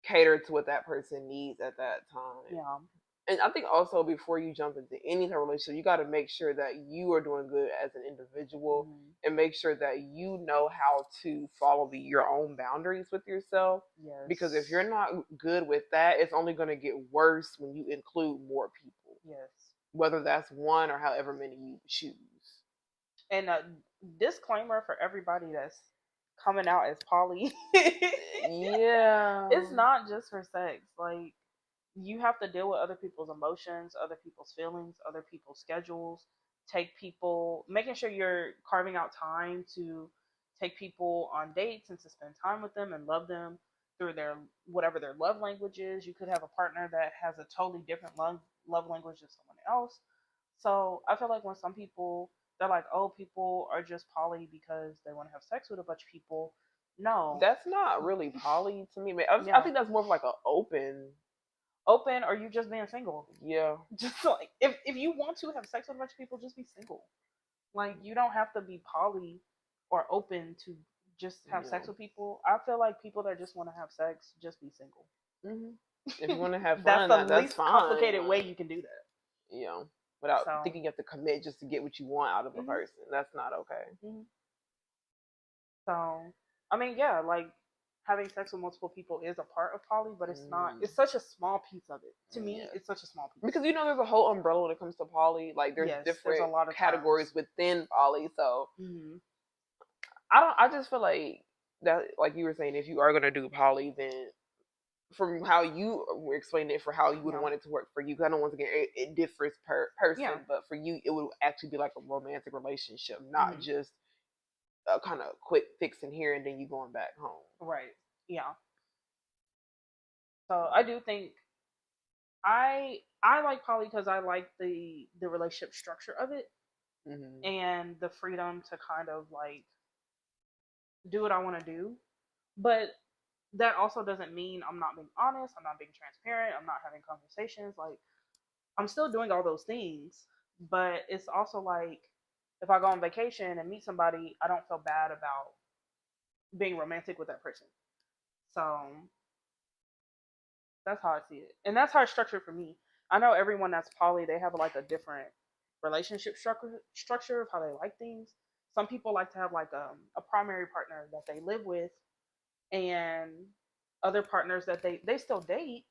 cater to what that person needs at that time. Yeah. And I think also before you jump into any type of relationship, you got to make sure that you are doing good as an individual, Hmm. and make sure that you know how to follow your own boundaries with yourself. Because if Yes. you're not good with that, it's only going to get worse when you include more people, Yes. whether that's one or however many you choose. And a disclaimer for everybody that's coming out as poly. Yeah. It's not just for sex. Like you have to deal with other people's emotions, other people's feelings, other people's schedules, take people making sure you're carving out time to take people on dates and to spend time with them and love them through their whatever their love language is. You could have a partner that has a totally different love language than someone else. So I feel like when some people they're like, oh, people are just poly because they want to have sex with a bunch of people. No. That's not really poly to me. I Yeah. think that's more of like an open. Open or you just being single. Yeah. Just like if you want to have sex with a bunch of people, just be single. Like you don't have to be poly or open to just have Yeah. sex with people. I feel like people that just want to have sex, just be single. Hmm. If you want to have That's fun, the that's least fine. complicated way you can do that. You know, without So, thinking you have to commit just to get what you want out of a hmm person. That's not okay. hmm so I mean, yeah, like having sex with multiple people is a part of poly, but it's not. Mm, It's such a small piece of it. To me, yes. it's such a small piece. Because there's a whole umbrella when it comes to poly. Like there's Yes, there's a different lot of categories terms. within poly. So Hmm. I just feel like that, like you were saying, if you are gonna do poly, then from how you were explaining it, for how you would Yeah, want it to work for you. Because I know once again it differs per yeah, person, but for you it would actually be like a romantic relationship, not hmm just a kind of quick fix in here and then you going back home. right, yeah. So I do think I like poly because I like the relationship structure of it Mm-hmm. and the freedom to kind of like do what I want to do. But that also doesn't mean I'm not being honest. I'm not being transparent. I'm not having conversations. Like I'm still doing all those things, but it's also like if I go on vacation and meet somebody, I don't feel bad about being romantic with that person. So that's how I see it, and that's how it's structured for me. I know everyone that's poly, they have like a different relationship structure of how they like things. Some people like to have like a primary partner that they live with, and other partners that they still date,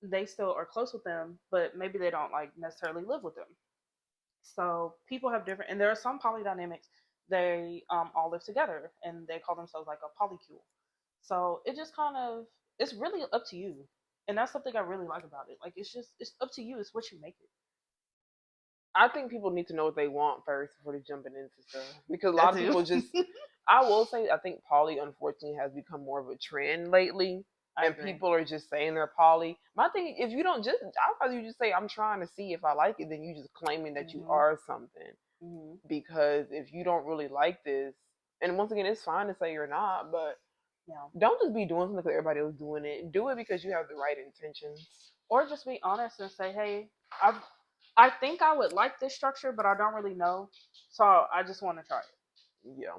they still are close with them, but maybe they don't like necessarily live with them. So people have different, and there are some polydynamics. They all live together, and they call themselves like a polycule. So it just kind of, it's really up to you, and that's something I really like about it. Like it's up to you. It's what you make it. I think people need to know what they want first before they jumping into stuff because a That lot of too. people just. I will say I think poly unfortunately has become more of a trend lately, I and agree. people are just saying they're poly. My thing, if you don't just, I'd rather you just say I'm trying to see if I like it, than you just claiming that you Hmm. are something. Hmm. Because if you don't really like this, and once again, it's fine to say you're not, but Yeah. don't just be doing something because everybody else doing it. Do it because you have the right intentions. Or just be honest and say, hey, I think I would like this structure, but I don't really know, so I just want to try it. Yeah.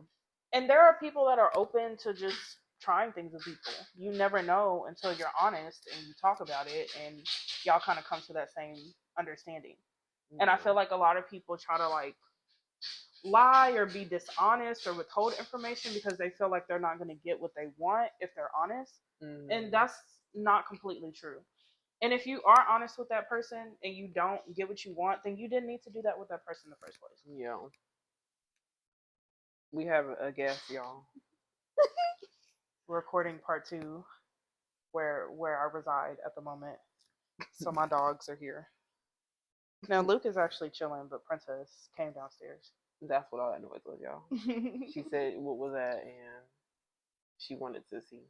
And there are people that are open to just trying things with people. You never know until you're honest and you talk about it, and y'all kind of come to that same understanding. And I Yeah. feel like a lot of people try to like lie or be dishonest or withhold information because they feel like they're not going to get what they want if they're honest. And Mm-hmm. that's not completely true. And if you are honest with that person and you don't get what you want, then you didn't need to do that with that person in the first place. Yeah. We have a guest, y'all. We're recording part two where I reside at the moment. So my dogs are here. Now Luke is actually chilling, but Princess came downstairs. That's what all that noise was, y'all. She said what was that, and she wanted to see.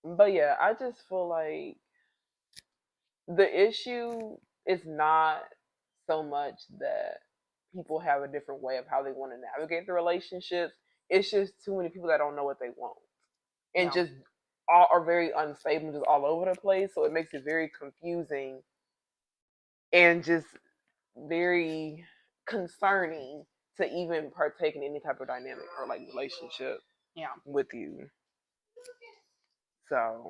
But yeah, I just feel like the issue is not so much that people have a different way of how they want to navigate the relationships. It's just too many people that don't know what they want and Yeah. just all are very unstable, just all over the place. So it makes it very confusing and just very concerning to even partake in any type of dynamic or like relationship Yeah. with you. So,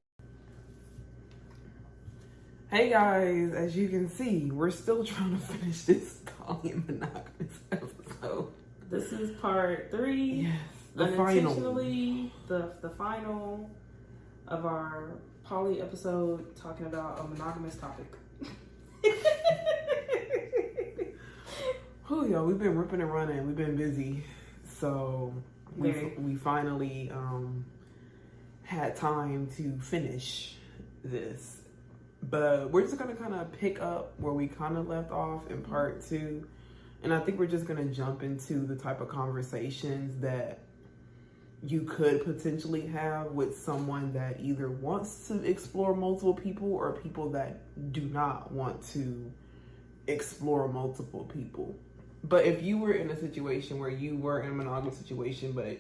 hey guys, as you can see, we're still trying to finish this poly and monogamous episode. This is part three. Yes, the Unintentionally, the final of our poly episode talking about a monogamous topic. Oh, yo, we've been ripping and running. We've been busy, so we finally had time to finish this. But we're just gonna kind of pick up where we kind of left off in part two, and I think we're just gonna jump into the type of conversations that you could potentially have with someone that either wants to explore multiple people or people that do not want to explore multiple people. But if you were in a situation where you were in a monogamous situation, but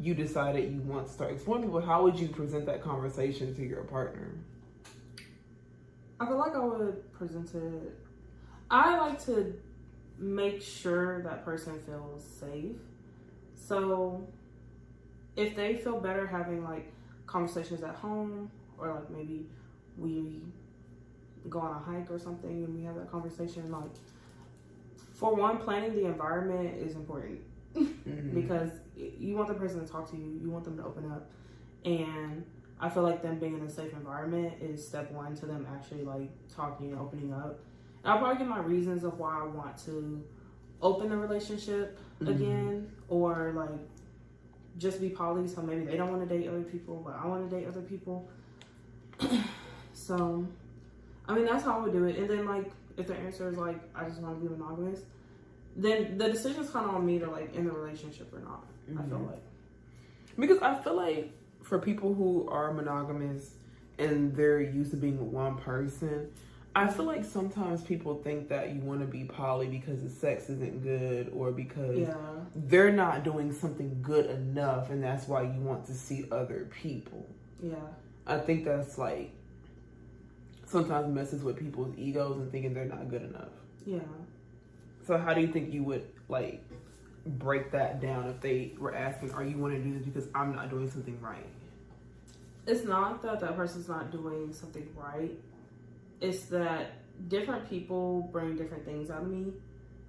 you decided you want to start exploring people, how would you present that conversation to your partner? I feel like I would present it. I like to make sure that person feels safe. So if they feel better having like conversations at home, or like maybe we go on a hike or something and we have that conversation, like for one, planning the environment is important. Mm-hmm. Because you want the person to talk to you, you want them to open up, and I feel like them being in a safe environment is step one to them actually like talking and opening up. And I'll probably give my reasons of why I want to open the relationship again, or like just be poly. So maybe they don't want to date other people, but I want to date other people. So, I mean, that's how I would do it. And then like if the answer is like I just want to be monogamous, then the decision's kind of on me to like end the relationship or not. I feel like, because I feel like for people who are monogamous and they're used to being with one person, I feel like sometimes people think that you want to be poly because the sex isn't good or because they're not doing something good enough, and that's why you want to see other people. Yeah, I think that's like sometimes messes with people's egos and thinking they're not good enough. Yeah. So how do you think you would like break that down if they were asking, are you want to do this because I'm not doing something right? It's not that that person's not doing something right. It's that different people bring different things out of me.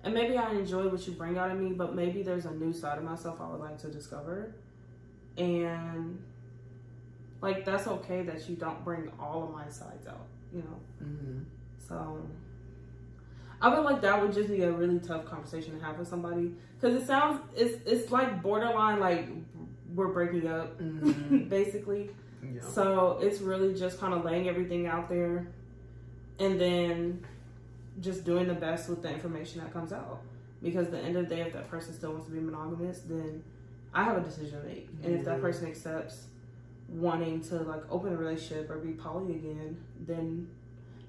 And maybe I enjoy what you bring out of me, but maybe there's a new side of myself I would like to discover. And like, that's okay that you don't bring all of my sides out, you know? Mm-hmm. So I feel like that would just be a really tough conversation to have with somebody, because it's like borderline, like we're breaking up, basically. Yeah. So it's really just kind of laying everything out there, and then just doing the best with the information that comes out. Because at the end of the day, if that person still wants to be monogamous, then I have a decision to make. And if that person accepts wanting to like open a relationship or be poly again, then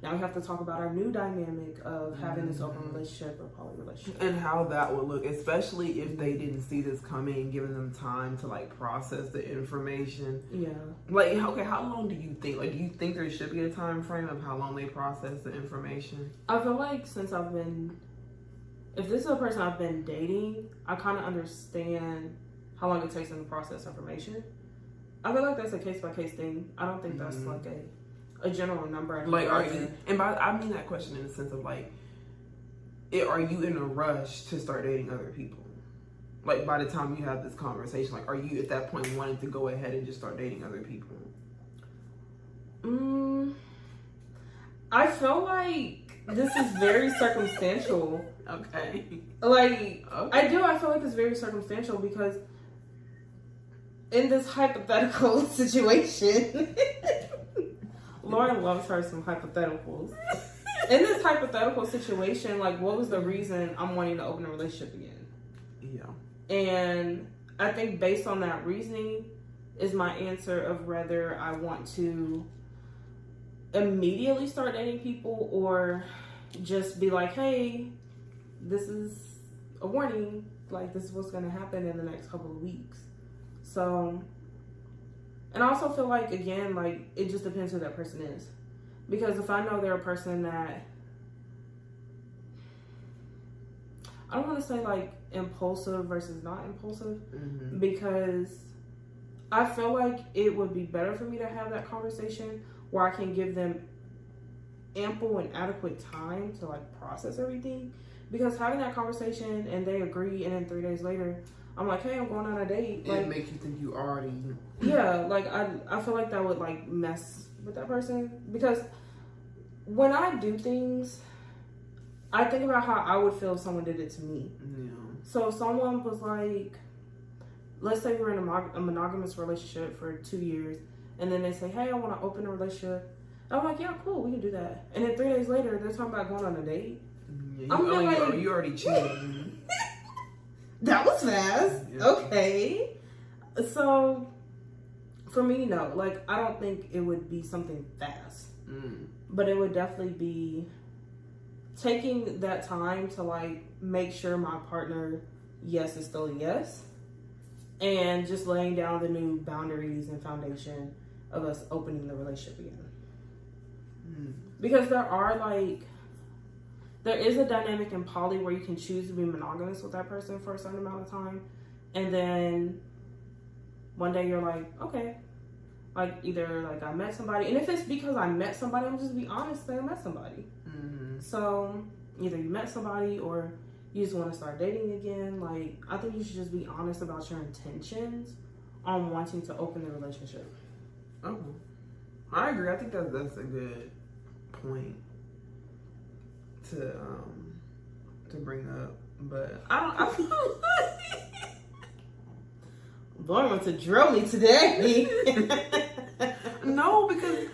now we have to talk about our new dynamic of having this open relationship or poly relationship. And how that would look, especially if they didn't see this coming and giving them time to like process the information. Yeah. Like, okay, how long do you think? Like, do you think there should be a time frame of how long they process the information? I feel like if this is a person I've been dating, I kind of understand how long it takes them to process information. I feel like that's a case by case thing. I don't think that's like a general number. Like, are you? And I mean that question in the sense of like, are you in a rush to start dating other people? Like, by the time you have this conversation, like, are you at that point wanting to go ahead and just start dating other people? I feel like this is very circumstantial. Okay. Like, okay. I feel like it's very circumstantial, because in this hypothetical situation, Lauren loves her some hypotheticals. In this hypothetical situation, like, what was the reason I'm wanting to open a relationship again? Yeah. And I think based on that reasoning is my answer of whether I want to immediately start dating people or just be like, hey, this is a warning, like, this is what's going to happen in the next couple of weeks. So, and I also feel like, again, like, it just depends who that person is. Because if I know they're a person that, I don't want to say like impulsive versus not impulsive, because I feel like it would be better for me to have that conversation where I can give them ample and adequate time to like process everything. Because having that conversation and they agree, and then 3 days later I'm like, hey, I'm going on a date, like, it makes you think you already, yeah, like I feel like that would like mess with that person. Because when I do things, I think about how I would feel if someone did it to me. Yeah. So if someone was like, let's say we're in a monogamous relationship for 2 years, and then they say, hey, I want to open a relationship. I'm like, yeah, cool, we can do that. And then 3 days later, they're talking about going on a date. Yeah, you already cheated. That was fast. Yeah. Okay. So, for me, no. Like, I don't think it would be something fast. But it would definitely be taking that time to, like, make sure my partner, yes, is still a yes. And just laying down the new boundaries and foundation of us opening the relationship again. Because there is a dynamic in poly where you can choose to be monogamous with that person for a certain amount of time. And then one day you're like, okay. Like, either like I met somebody. And if it's because I met somebody, I'm just be honest that I met somebody. So either you met somebody or you just want to start dating again. Like, I think you should just be honest about your intentions on wanting to open the relationship. Oh, I agree. I think that's a good point to bring up, but I Lauren wants to drill me today. No, because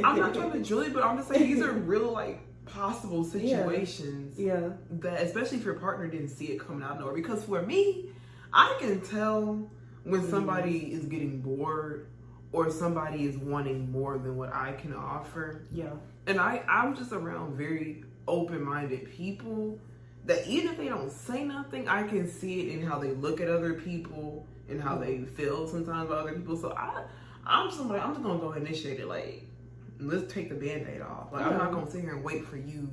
I'm not trying to drill you, but I'm just saying these are real like possible situations. Yeah. That, especially if your partner didn't see it coming out of nowhere. Because for me, I can tell when somebody is getting bored or somebody is wanting more than what I can offer. Yeah. And I'm just around very open-minded people that even if they don't say nothing, I can see it in how they look at other people and how they feel sometimes about other people. So I'm just gonna go ahead and initiate it. Like, let's take the Band-Aid off. Like, I'm not gonna sit here and wait for you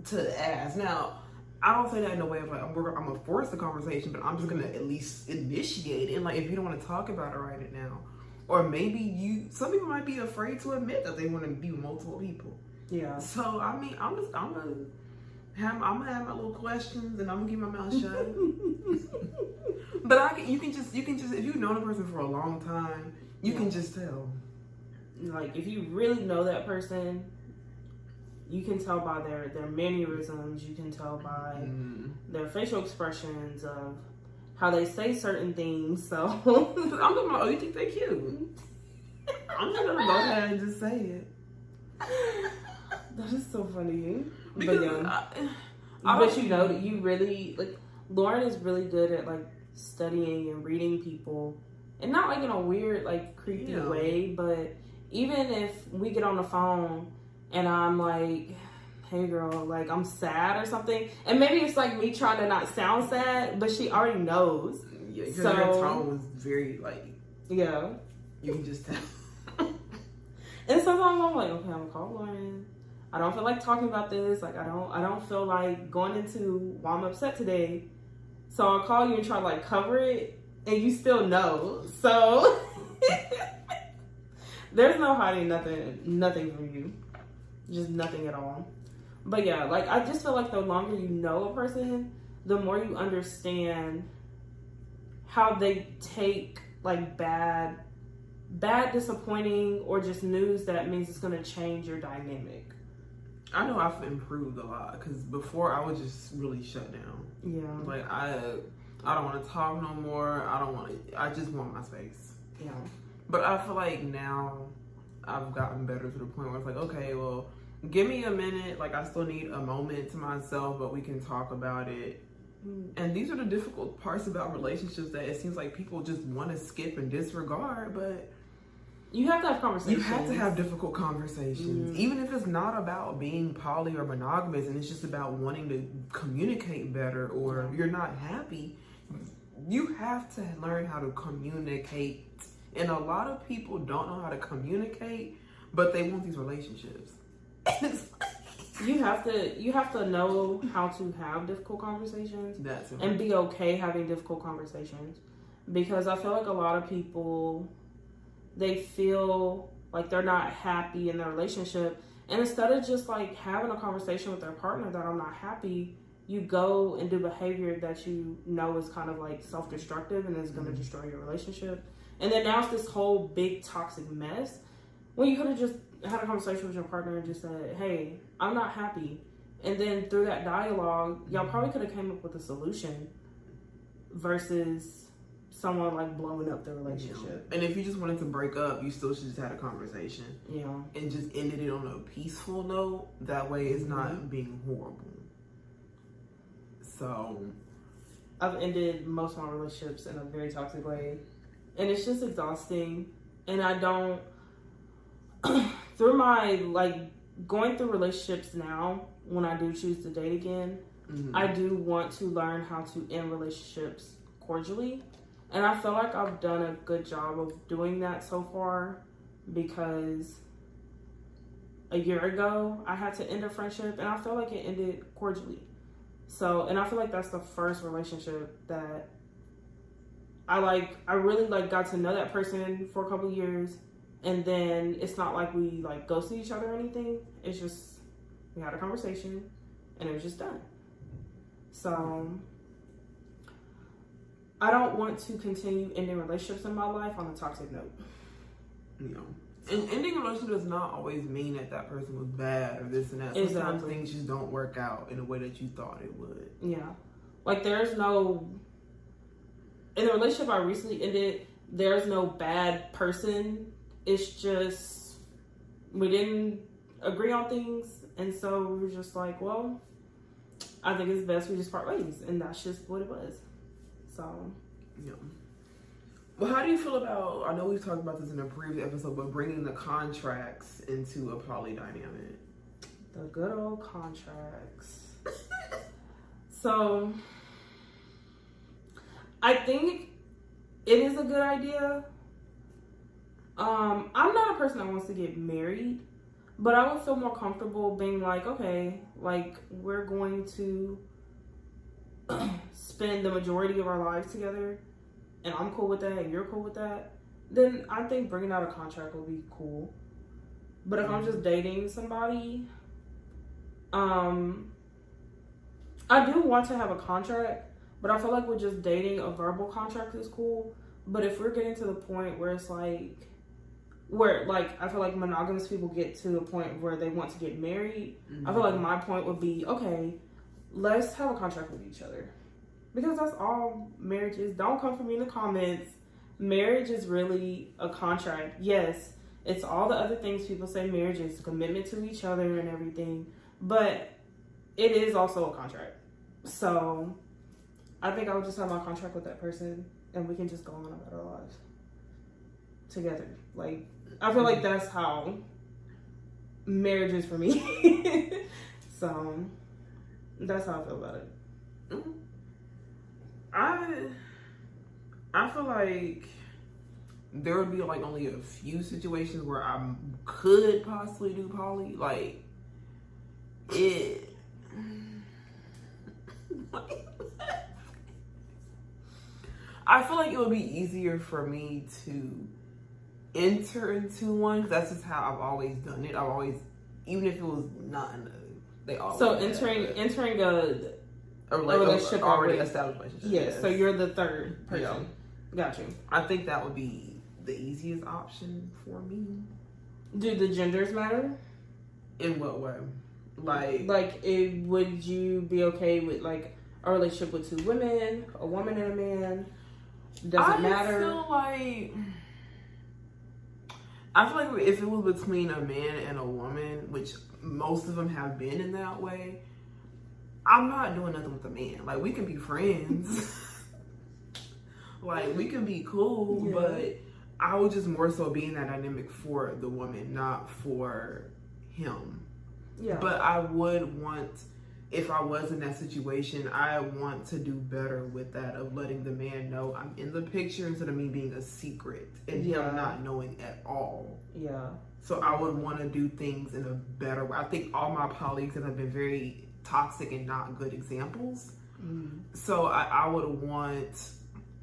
to ask. Now, I don't say that in a way of like I'm gonna force the conversation, but I'm just gonna at least initiate it. And like, if you don't want to talk about it right now, or maybe some people might be afraid to admit that they want to be with multiple people. Yeah. So I mean, I'm gonna have my little questions, and I'm gonna keep my mouth shut. But you can just if you've known a person for a long time, you can just tell. Like if you really know that person, you can tell by their mannerisms. You can tell by their facial expressions of how they say certain things. So I'm talking about, oh, you think they're cute? I'm just gonna go ahead and just say it. That is so funny. Because but you know that you really like Lauren is really good at like studying and reading people, and not like in a weird like creepy way, but even if we get on the phone and I'm like, hey girl, like I'm sad or something, and maybe it's like me trying to not sound sad, but she already knows. Yeah, so her tone was very like, yeah, you can just tell. And sometimes I'm like, okay, I'm gonna call Lauren. I don't feel like talking about this. Like I don't feel like going into why I'm upset today. So I'll call you and try to like cover it, and you still know. So there's no hiding nothing from you. Just nothing at all. But yeah, like I just feel like the longer you know a person, the more you understand how they take like bad, disappointing, or just news that means it's going to change your dynamic. I know I've improved a lot because before I was just really shut down. Yeah. Like I don't want to talk no more. I just want my space. Yeah. But I feel like now I've gotten better to the point where it's like, okay, well, give me a minute. Like I still need a moment to myself, but we can talk about it. And these are the difficult parts about relationships that it seems like people just want to skip and disregard, but you have to have conversations. You have to have difficult conversations. Even if it's not about being poly or monogamous and it's just about wanting to communicate better, or you're not happy, you have to learn how to communicate. And a lot of people don't know how to communicate, but they want these relationships. You have to know how to have difficult conversations and be okay having difficult conversations, because I feel like a lot of people, they feel like they're not happy in their relationship, and instead of just like having a conversation with their partner that I'm not happy, you go and do behavior that you know is kind of like self-destructive and is going to destroy your relationship. And then now it's this whole big toxic mess when you could have just had a conversation with your partner and just said, hey, I'm not happy. And then through that dialogue, y'all probably could have came up with a solution versus someone like blowing up the relationship. And if you just wanted to break up, you still should just had a conversation. Yeah. And just ended it on a peaceful note. That way it's not being horrible. So I've ended most of my relationships in a very toxic way. And it's just exhausting. And I don't through my like going through relationships now, when I do choose to date again, I do want to learn how to end relationships cordially. And I feel like I've done a good job of doing that so far, because a year ago I had to end a friendship and I feel like it ended cordially. So, and I feel like that's the first relationship that I really like got to know that person for a couple of years, and then it's not like we like ghosted each other or anything. It's just we had a conversation and it was just done. So I don't want to continue ending relationships in my life on a toxic note. And ending a relationship does not always mean that person was bad or this and that. Sometimes things just don't work out in a way that you thought it would. Yeah. Like in the relationship I recently ended, there's no bad person. It's just we didn't agree on things, and so we were just like, well, I think it's best we just part ways, and that's just what it was. So, yeah. Well, how do you feel about, I know we've talked about this in a previous episode, but bringing the contracts into a poly dynamic? The good old contracts. So, I think it is a good idea. I'm not a person that wants to get married, but I would feel more comfortable being like, okay, like we're going to spend the majority of our lives together, and I'm cool with that, and you're cool with that. Then I think bringing out a contract will be cool. But if I'm just dating somebody, I do want to have a contract, But I feel like with just dating, a verbal contract is cool. But if we're getting to the point where it's like, I feel like monogamous people get to a point where they want to get married. I feel like my point would be, okay, let's have a contract with each other. Because that's all marriage is. Don't come for me in the comments. Marriage is really a contract. Yes, it's all the other things people say marriage is, commitment to each other and everything. But it is also a contract. So I think I would just have my contract with that person and we can just go on about our lives together. Like, I feel like that's how marriage is for me. So that's how I feel about it. I feel like there would be like only a few situations where I could possibly do poly. Like it. I feel like it would be easier for me to enter into one because that's just how I've always done it. I've always, even if it was not in they always. So entering a relationship already established relationship. Yes. So you're the third person. Yeah. Got you. I think that would be the easiest option for me. Do the genders matter? In what way? Would you be okay with like a relationship with two women, a woman and a man? Does it matter? I feel like if it was between a man and a woman, which most of them have been in that way, I'm not doing nothing with a man. Like, we can be friends. Like, we can be cool, but I would just more so be in that dynamic for the woman, not for him. Yeah. But I would want, if I was in that situation, I want to do better with that, of letting the man know I'm in the picture instead of me being a secret and him not knowing at all. Yeah. So I would want to do things in a better way. I think all my colleagues have been very toxic and not good examples. So I would want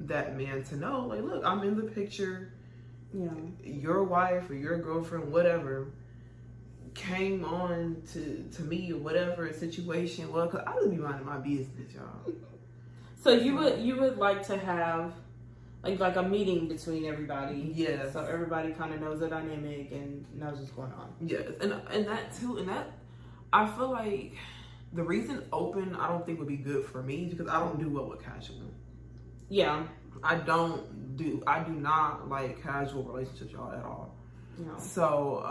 that man to know, like, look, I'm in the picture. Yeah. Your wife or your girlfriend, whatever, came on to me or whatever situation. Well, cause I would be minding my business, y'all. So you would like to have like a meeting between everybody. Yes. So everybody kind of knows the dynamic and knows what's going on. Yes, and that too, and that I feel like the reason open I don't think would be good for me because I don't do well with casual. Yeah. I do not like casual relationships, y'all, at all. No. So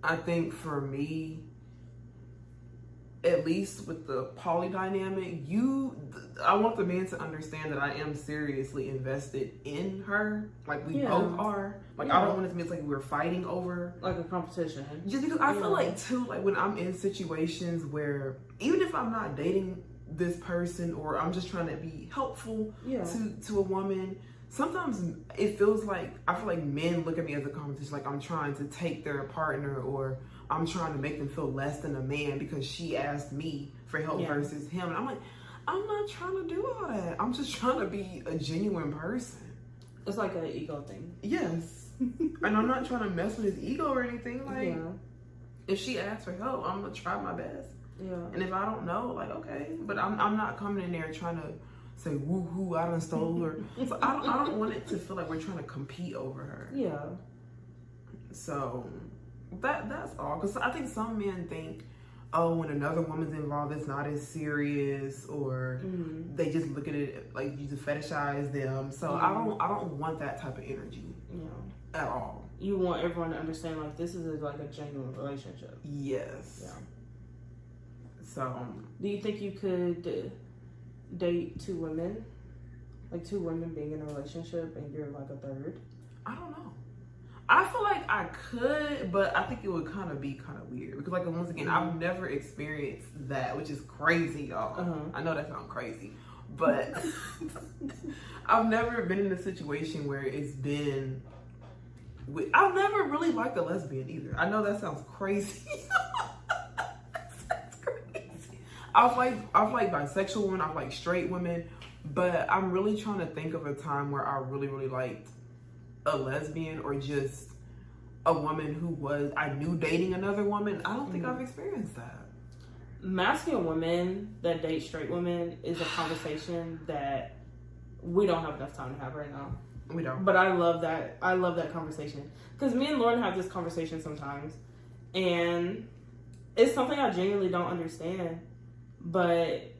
I think for me, at least with the poly dynamic, I want the man to understand that I am seriously invested in her. Like, we both are. Like, I don't want it to be like we're fighting over. Like a competition. Just because I feel like, too, like, when I'm in situations where, even if I'm not dating this person or I'm just trying to be helpful to a woman, sometimes it feels like, I feel like men look at me as a competition, like I'm trying to take their partner or I'm trying to make them feel less than a man because she asked me for help versus him. And I'm like, I'm not trying to do all that. I'm just trying to be a genuine person. It's like an ego thing. Yes. And I'm not trying to mess with his ego or anything. Like, if she asks for help, I'm going to try my best. Yeah. And if I don't know, like, okay. But I'm not coming in there trying to say, woo-hoo, I done stole her. So I don't want it to feel like we're trying to compete over her. Yeah. So that's all. Because I think some men think, oh, when another woman's involved, it's not as serious, or they just look at it like you just fetishize them. So I don't want that type of energy at all. You want everyone to understand, like, this is like a genuine relationship. Yes. Yeah. So do you think you could date two women? Like, two women being in a relationship and you're like a third? I don't know. I feel like I could, but I think it would kind of be kind of weird because, like, once again, I've never experienced that, which is crazy, y'all. I know that sounds crazy, but I've never been in a situation where it's been. I've never really liked a lesbian either. I know that sounds crazy. I've liked bisexual women, I've liked straight women, but I'm really trying to think of a time where I really, really liked a lesbian or just a woman who I knew dating another woman. I don't think I've experienced that. masculine women that date straight women is a conversation that we don't have enough time to have right now. We don't. But I love that. I love that conversation. Because me and Lauren have this conversation sometimes. And it's something I genuinely don't understand. But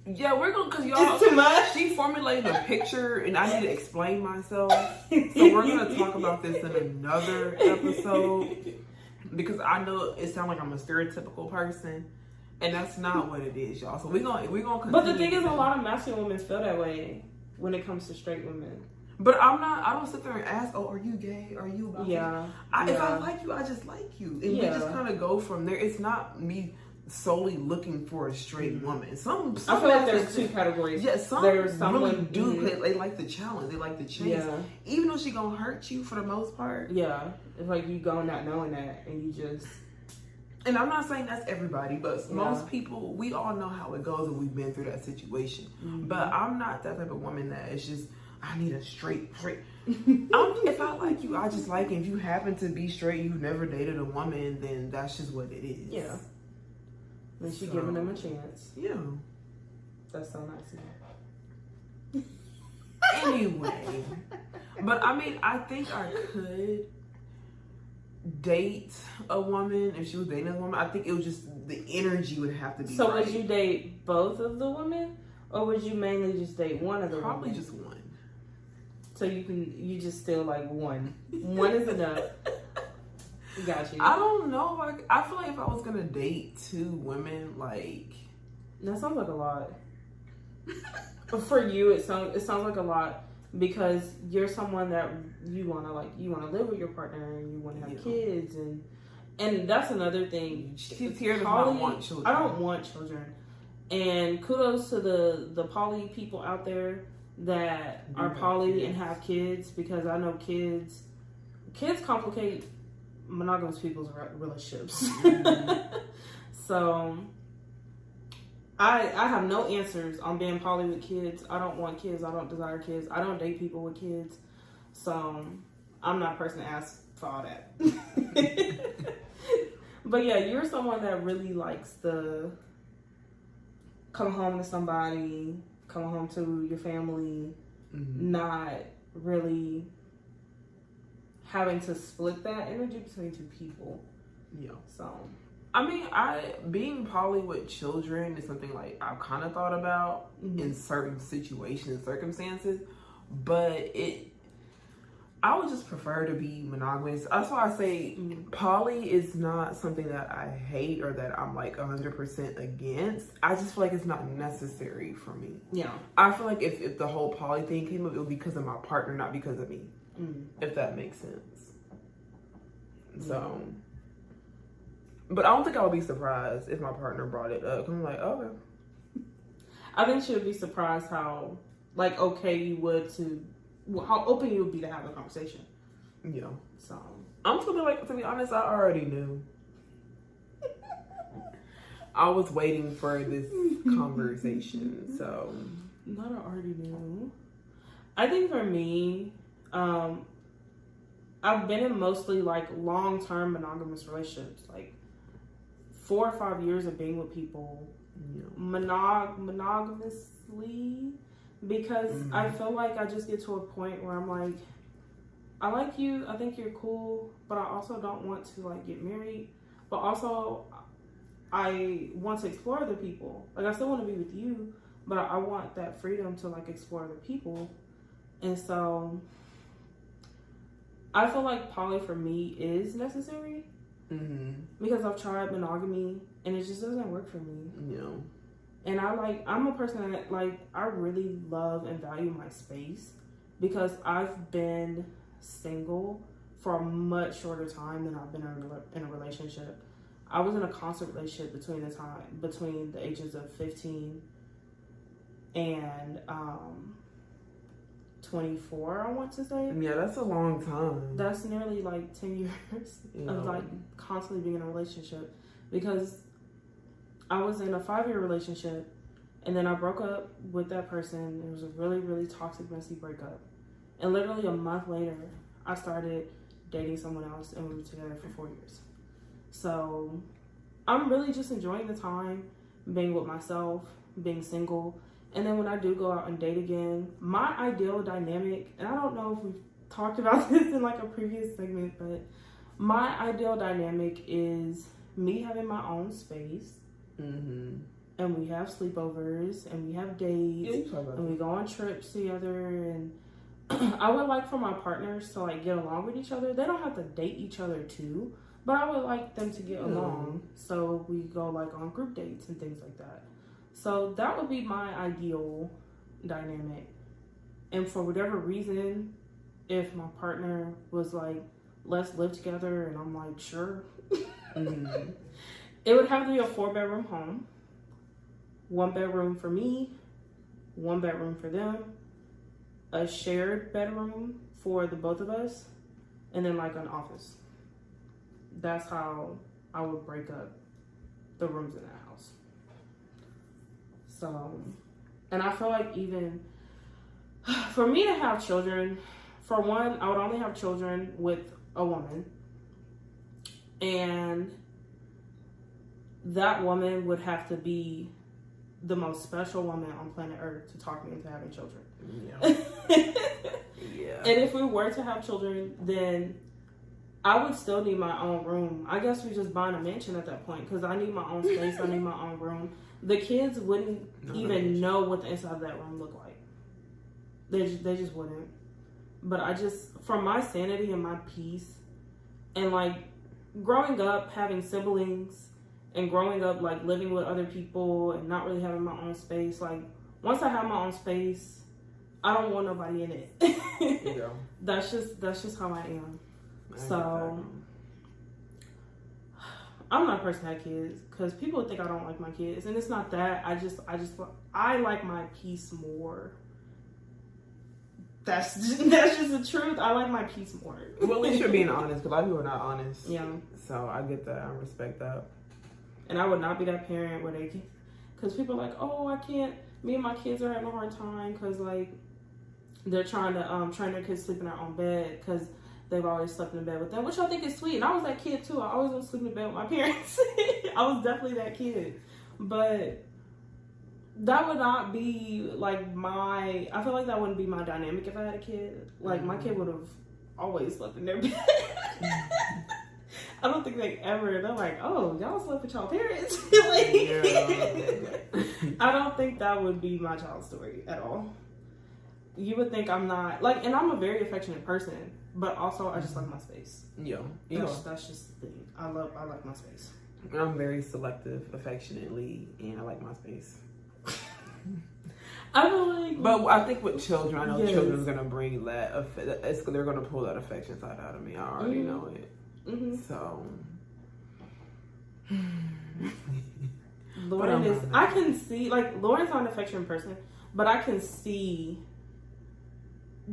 yeah, we're gonna, cause y'all, it's too much. She formulated a picture, and I need to explain myself. So we're gonna talk about this in another episode, because I know it sounds like I'm a stereotypical person, and that's not what it is, y'all. So we're gonna. But the thing is, a lot of masculine women feel that way when it comes to straight women. But I don't sit there and ask, oh, are you gay? Are you about yeah. If I like you, I just like you. And we just kind of go from there. It's not me solely looking for a straight woman. Some I feel like there's two categories. Yeah, some really do. They like the challenge. They like the chase. Yeah. Even though she gonna hurt you for the most part. Yeah. It's like you go not knowing that, and you just... And I'm not saying that's everybody, but most people, we all know how it goes, and we've been through that situation. Mm-hmm. But I'm not that type of woman that it's just... I need a straight. If I like you, I just like you. If you happen to be straight, you've never dated a woman, then that's just what it is. Yeah. And she giving them a chance. Yeah. That's so nice of you. Anyway. But I mean, I think I could date a woman if she was dating a woman. I think it was just the energy would have to be So right. would you date both of the women? Or would you mainly just date one of the women? Probably just one. So you just still like one. One is enough. Got you. I don't know. I feel like if I was gonna date two women, like that sounds like a lot. For you, it sounds like a lot because you're someone that you wanna live with your partner and you wanna have kids and that's another thing. Tiara does not want children. I don't want children. And kudos to the poly people out there that are poly and have kids, because I know kids complicate monogamous people's relationships. Mm-hmm. So I have no answers on being poly with kids. I don't want kids. I don't desire kids. I don't date people with kids. So I'm not a person to ask for all that. But yeah, you're someone that really likes the come home to somebody, come home to your family, not really having to split that energy between two people. Yeah. So, I mean, being poly with children is something like I've kind of thought about in certain situations and circumstances, but I would just prefer to be monogamous. That's why I say poly is not something that I hate or that I'm like 100% against. I just feel like it's not necessary for me. Yeah. I feel like if the whole poly thing came up, it would be because of my partner, not because of me. If that makes sense. So, but I don't think I would be surprised if my partner brought it up. I'm like, okay. I think she would be surprised how okay you would to, how open you would be to have a conversation. Yeah. So I'm just gonna to be honest, I already knew. I was waiting for this conversation, so. Not I already knew. I think for me, I've been in mostly long-term monogamous relationships, 4 or 5 years of being with people, monogamously, because I feel like I just get to a point where I'm like, I like you, I think you're cool, but I also don't want to get married, but also I want to explore other people. I still want to be with you, but I want that freedom to explore other people. And so I feel like poly for me is necessary because I've tried monogamy and it just doesn't work for me. Yeah. And I'm a person that I really love and value my space because I've been single for a much shorter time than I've been in a relationship. I was in a constant relationship between the ages of 15 and 24, I want to say. Yeah, that's a long time. That's nearly 10 years of constantly being in a relationship, because I was in a 5-year relationship and then I broke up with that person. It was a really, really toxic, messy breakup. And literally a month later, I started dating someone else and we were together for 4 years. So I'm really just enjoying the time being with myself, being single. And then when I do go out and date again, my ideal dynamic, and I don't know if we've talked about this in like a previous segment, but my ideal dynamic is me having my own space. Mm-hmm. And we have sleepovers, and we have dates, and we go on trips together. And I would like for my partners to like get along with each other. They don't have to date each other too, but I would like them to get along. So we go like on group dates and things like that. So that would be my ideal dynamic. And for whatever reason, if my partner was like, let's live together, and I'm like, sure. Mm-hmm. It would have to be a 4-bedroom home. 1 bedroom for me, 1 bedroom for them, a shared bedroom for the both of us, and then like an office. That's how I would break up the rooms in that house. So, and I feel like even for me to have children, for one, I would only have children with a woman, and that woman would have to be the most special woman on planet Earth to talk me into having children. Yeah. Yeah. And if we were to have children, then I would still need my own room. I guess we just buying a mansion at that point, because I need my own space. I need my own room. The kids wouldn't even know what the inside of that room looked like. They just wouldn't. But I just, for my sanity and my peace, and like growing up having siblings, and growing up like living with other people and not really having my own space, like once I have my own space, I don't want nobody in it. Yeah. That's just how I am. So I'm not a person that has kids, because people think I don't like my kids, and it's not that. I like my peace more. That's just the truth. I like my peace more. Well, at least you're being honest, because a lot of people are not honest. Yeah. So I get that. I respect that. And I would not be that parent where they, because people are like, oh, I can't. Me and my kids are having a hard time because like they're trying to train their kids to sleep in their own bed because they've always slept in bed with them, which I think is sweet. And I was that kid too. I always was sleeping in bed with my parents. I was definitely that kid, but that would not be like my. I feel like that wouldn't be my dynamic if I had a kid. Like my kid would have always slept in their bed. I don't think they're like, oh, y'all slept with y'all parents. Like, I don't think that would be my child's story at all. You would think I'm not, like, and I'm a very affectionate person, but also I just like my space. Yeah. That's just the thing. I like my space. I'm very selective, affectionately, and I like my space. I don't like. But I think with children, I know children's gonna bring that. They're gonna pull that affection side out of me. I already know it. Mm-hmm. So, Lauren is. I can see, like, Lauren's not an affectionate person, but I can see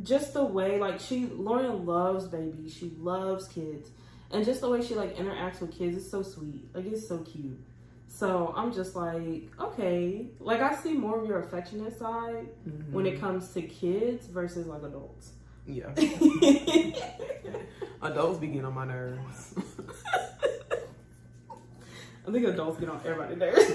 just the way, like, Lauren loves babies. She loves kids, and just the way she like interacts with kids is so sweet. Like, it's so cute. So I'm just like, okay, like I see more of your affectionate side when it comes to kids versus like adults. Yeah. Adults be getting on my nerves. I think adults get on everybody's nerves.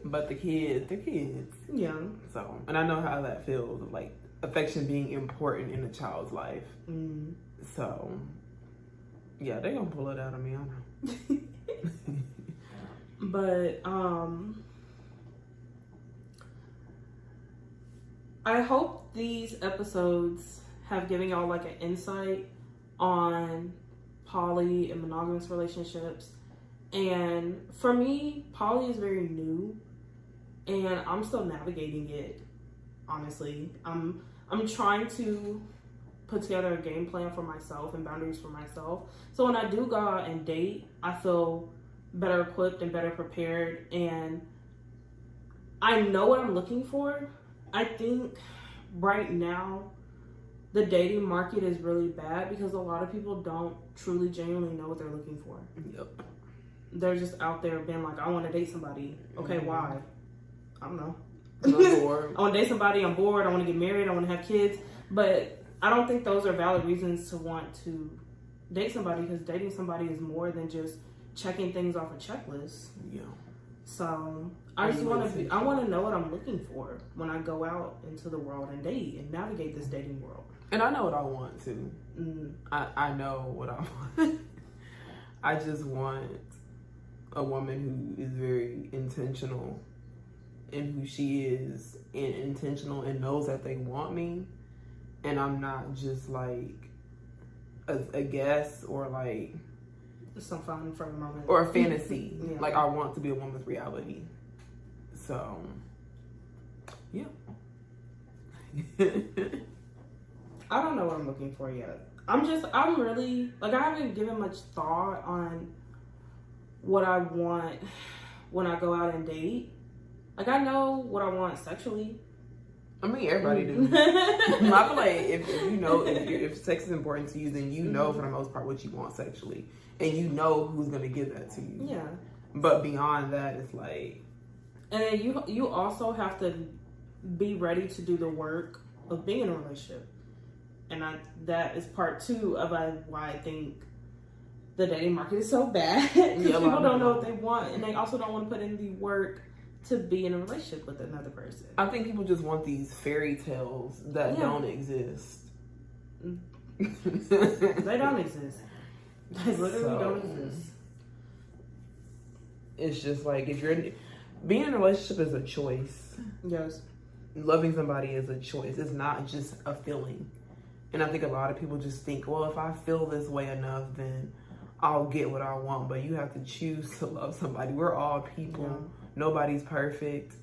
But the kids, they're kids. Yeah. So, and I know how that feels, like affection being important in a child's life. Mm. So, yeah, they're gonna pull it out of me, I know. But, I hope these episodes have given y'all like an insight on poly and monogamous relationships. And for me, poly is very new and I'm still navigating it, honestly. I'm trying to put together a game plan for myself and boundaries for myself. So when I do go out and date, I feel better equipped and better prepared, and I know what I'm looking for. I think right now the dating market is really bad because a lot of people don't truly genuinely know what they're looking for. Yep. They're just out there being like, I want to date somebody. Okay, why? I don't know. I'm bored. I want to date somebody, I'm bored, I want to get married, I want to have kids. But I don't think those are valid reasons to want to date somebody, because dating somebody is more than just checking things off a checklist. Yeah. So I just want to I want to know what I'm looking for when I go out into the world and date and navigate this dating world. And I know what I want too. I know what I want. I just want a woman who is very intentional in who she is, and intentional and knows that they want me, and I'm not just like a guess or like some fun for a moment or a fantasy. Yeah. Like I want to be a woman's reality. So yeah. I don't know what I'm looking for yet. I'm really like, I haven't given much thought on what I want when I go out and date. Like, I know what I want sexually. I mean, everybody do. I feel like if you know, if sex is important to you, then you know for the most part what you want sexually. And you know who's going to give that to you. Yeah. But beyond that, it's like... And then you also have to be ready to do the work of being in a relationship. And that is part 2 of why I think the dating market is so bad. Because people don't know what they want. And they also don't want to put in the work to be in a relationship with another person. I think people just want these fairy tales that don't exist. They don't exist. They literally don't exist. It's just like, if you're being in a relationship is a choice. Yes. Loving somebody is a choice. It's not just a feeling. And I think a lot of people just think, well, if I feel this way enough, then I'll get what I want. But you have to choose to love somebody. We're all people. Yeah. Nobody's perfect.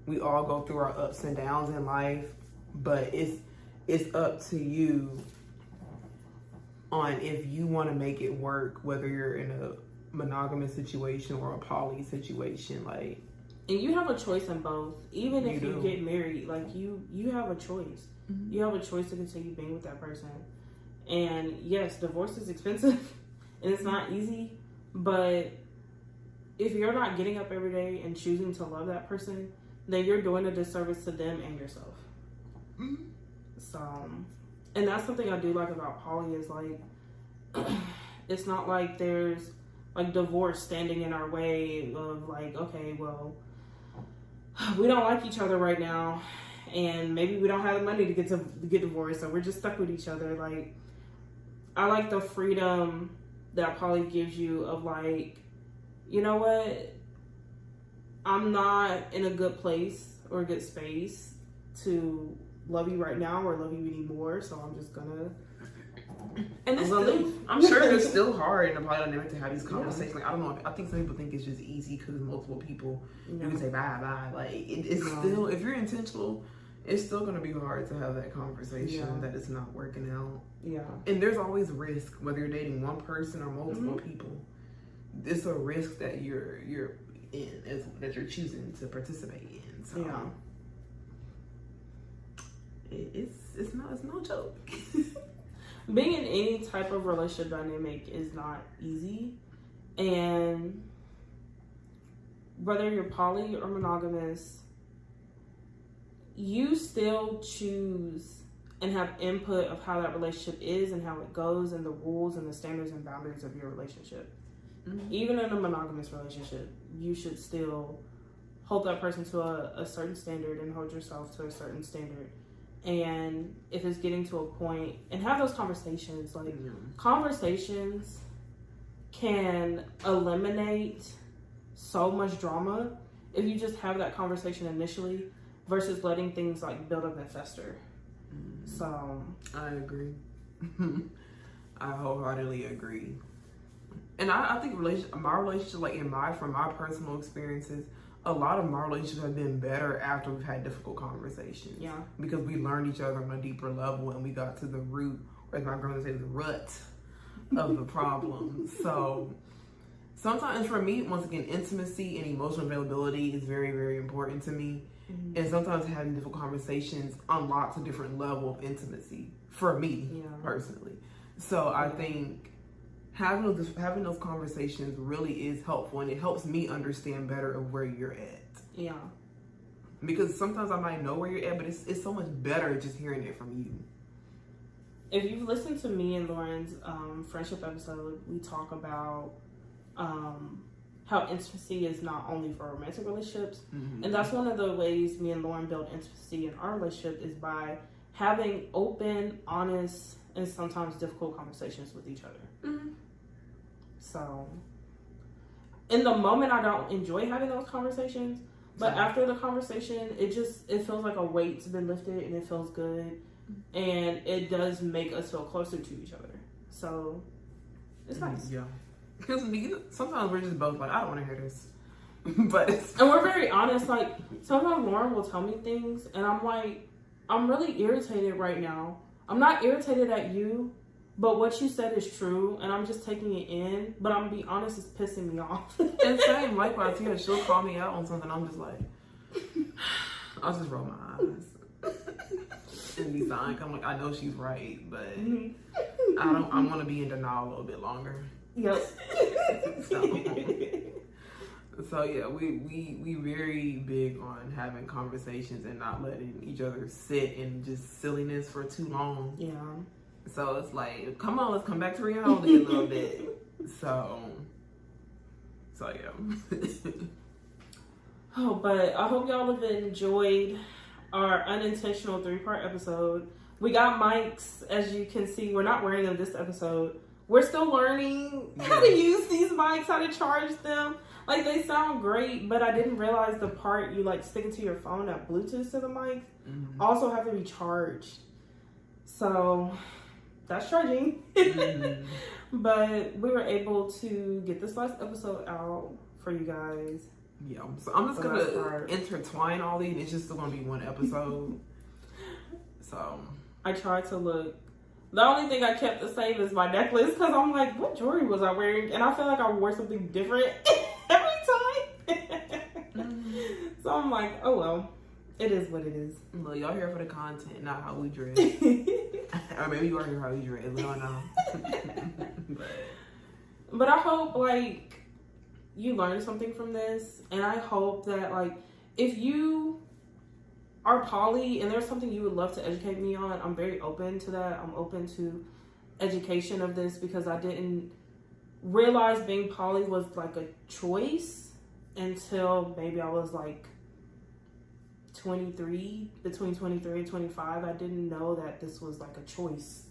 We all go through our ups and downs in life. But it's up to you on if you want to make it work, whether you're in a monogamous situation or a poly situation. Like, and you have a choice in both. Even if you get married, like you have a choice. Mm-hmm. You have a choice to continue being with that person. And yes, divorce is expensive and it's not easy, but if you're not getting up every day and choosing to love that person, then you're doing a disservice to them and yourself. Mm-hmm. So, and that's something I do like about poly is like, it's not like there's like divorce standing in our way of like, okay, well, we don't like each other right now, and maybe we don't have the money to get divorced, so we're just stuck with each other. Like, I like the freedom that poly gives you of like, you know what, I'm not in a good place or a good space to love you right now or love you anymore, so I'm just gonna... And it's still, I'm sure it's still hard in a poly dynamic to have these conversations. Like, I don't know. I think some people think it's just easy because multiple people you can say bye bye. Like, it's still, if you're intentional, it's still going to be hard to have that conversation that it's not working out. Yeah. And there's always risk, whether you're dating one person or multiple people. It's a risk that you're in, that you're choosing to participate in. So it's no joke. Being in any type of relationship dynamic is not easy, and whether you're poly or monogamous, you still choose and have input of how that relationship is and how it goes and the rules and the standards and boundaries of your relationship. Mm-hmm. Even in a monogamous relationship, you should still hold that person to a certain standard and hold yourself to a certain standard. And if it's getting to a point, and have those conversations, like conversations can eliminate so much drama if you just have that conversation initially versus letting things like build up and fester. So I agree. I wholeheartedly agree. And I think my relationship, like from my personal experiences, a lot of my relationships have been better after we've had difficult conversations. Yeah. Because we learned each other on a deeper level and we got to the root, or as my grandmother says, the rut of the problem. So sometimes for me, once again, intimacy and emotional availability is very, very important to me. Mm-hmm. And sometimes having difficult conversations unlocks a different level of intimacy for me personally. So I think having those conversations really is helpful, and it helps me understand better of where you're at. Yeah. Because sometimes I might know where you're at, but it's so much better just hearing it from you. If you've listened to me and Lauren's friendship episode, we talk about how intimacy is not only for romantic relationships. Mm-hmm. And that's one of the ways me and Lauren build intimacy in our relationship is by having open, honest, and sometimes difficult conversations with each other. Mm-hmm. So, in the moment, I don't enjoy having those conversations, but after the conversation, it feels like a weight's been lifted, and it feels good, and it does make us feel closer to each other. So, it's nice. Yeah. Because sometimes we're just both like, I don't want to hear this. But and we're very honest. Like, sometimes Lauren will tell me things, and I'm like, I'm really irritated right now. I'm not irritated at you, but what you said is true, and I'm just taking it in. But I'm gonna be honest, it's pissing me off. And same, likewise, yeah, she'll call me out on something. I'm just like, I'll just roll my eyes and be fine. I'm like, I know she's right, but I want to be in denial a little bit longer. Yep. So yeah, we very big on having conversations and not letting each other sit in just silliness for too long. Yeah. So it's like, come on, let's come back to reality a little bit. So yeah. Oh, but I hope y'all have enjoyed our unintentional 3-part episode. We got mics, as you can see. We're not wearing them this episode. We're still learning how to use these mics, how to charge them. Like, they sound great, but I didn't realize the part you, like, stick it to your phone that Bluetooth to the mic also have to be charged. So, that's charging. But we were able to get this last episode out for you guys. Yeah, so I'm just going to intertwine all these. It's just still going to be one episode. So, I tried to look. The only thing I kept the same is my necklace, because I'm like, what jewelry was I wearing? And I feel like I wore something different every time. So I'm like, oh well, it is what it is. Well, y'all here for the content, not how we dress. Or maybe you are here how we dress. We don't know. But I hope, like, you learned something from this. And I hope that, like, if you are poly and there's something you would love to educate me on, I'm very open to that. I'm open to education of this, because I didn't realize being poly was like a choice until maybe I was like 23, between 23 and 25. I didn't know that this was like a choice,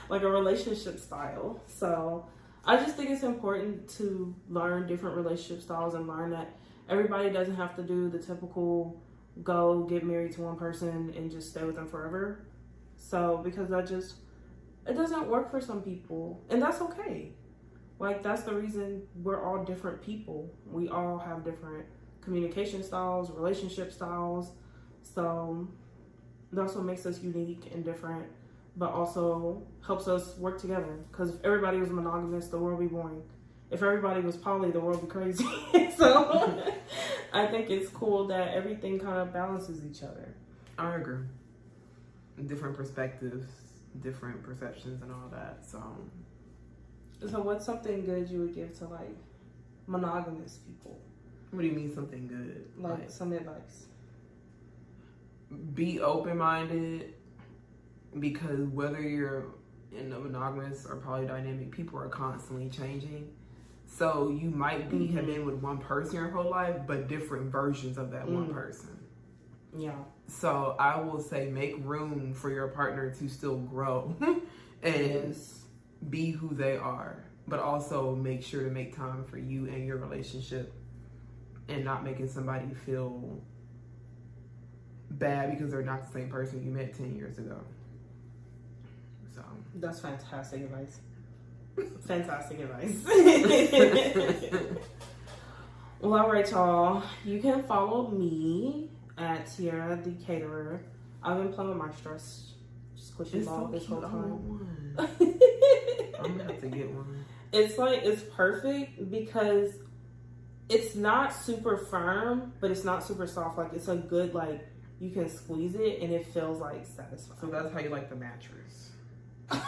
like a relationship style. So I just think it's important to learn different relationship styles and learn that everybody doesn't have to do the typical go get married to one person and just stay with them forever. So, because it doesn't work for some people, and that's okay. Like, that's the reason we're all different people. We all have different communication styles, relationship styles. So that's what makes us unique and different, but also helps us work together. Because if everybody was monogamous, the world would be boring. If everybody was poly, the world would be crazy. So I think it's cool that everything kind of balances each other. I agree. Different perspectives, different perceptions, and all that. So what's something good you would give to, like, monogamous people? What do you mean something good? Like some advice. Be open-minded, because whether you're in a monogamous or polydynamic, people are constantly changing. So you might have been with one person your whole life, but different versions of that one person. Yeah. So I will say, make room for your partner to still grow and be who they are, but also make sure to make time for you and your relationship, and not making somebody feel bad because they're not the same person you met 10 years ago. So that's fantastic advice. Fantastic advice. Well, all right, y'all. You can follow me at Tiara the Caterer. I've been playing with my stress squishy ball this whole time. I'm gonna have to get one. It's perfect because it's not super firm, but it's not super soft. Like, it's a good, like, you can squeeze it and it feels like satisfying. So that's how you like the mattress. How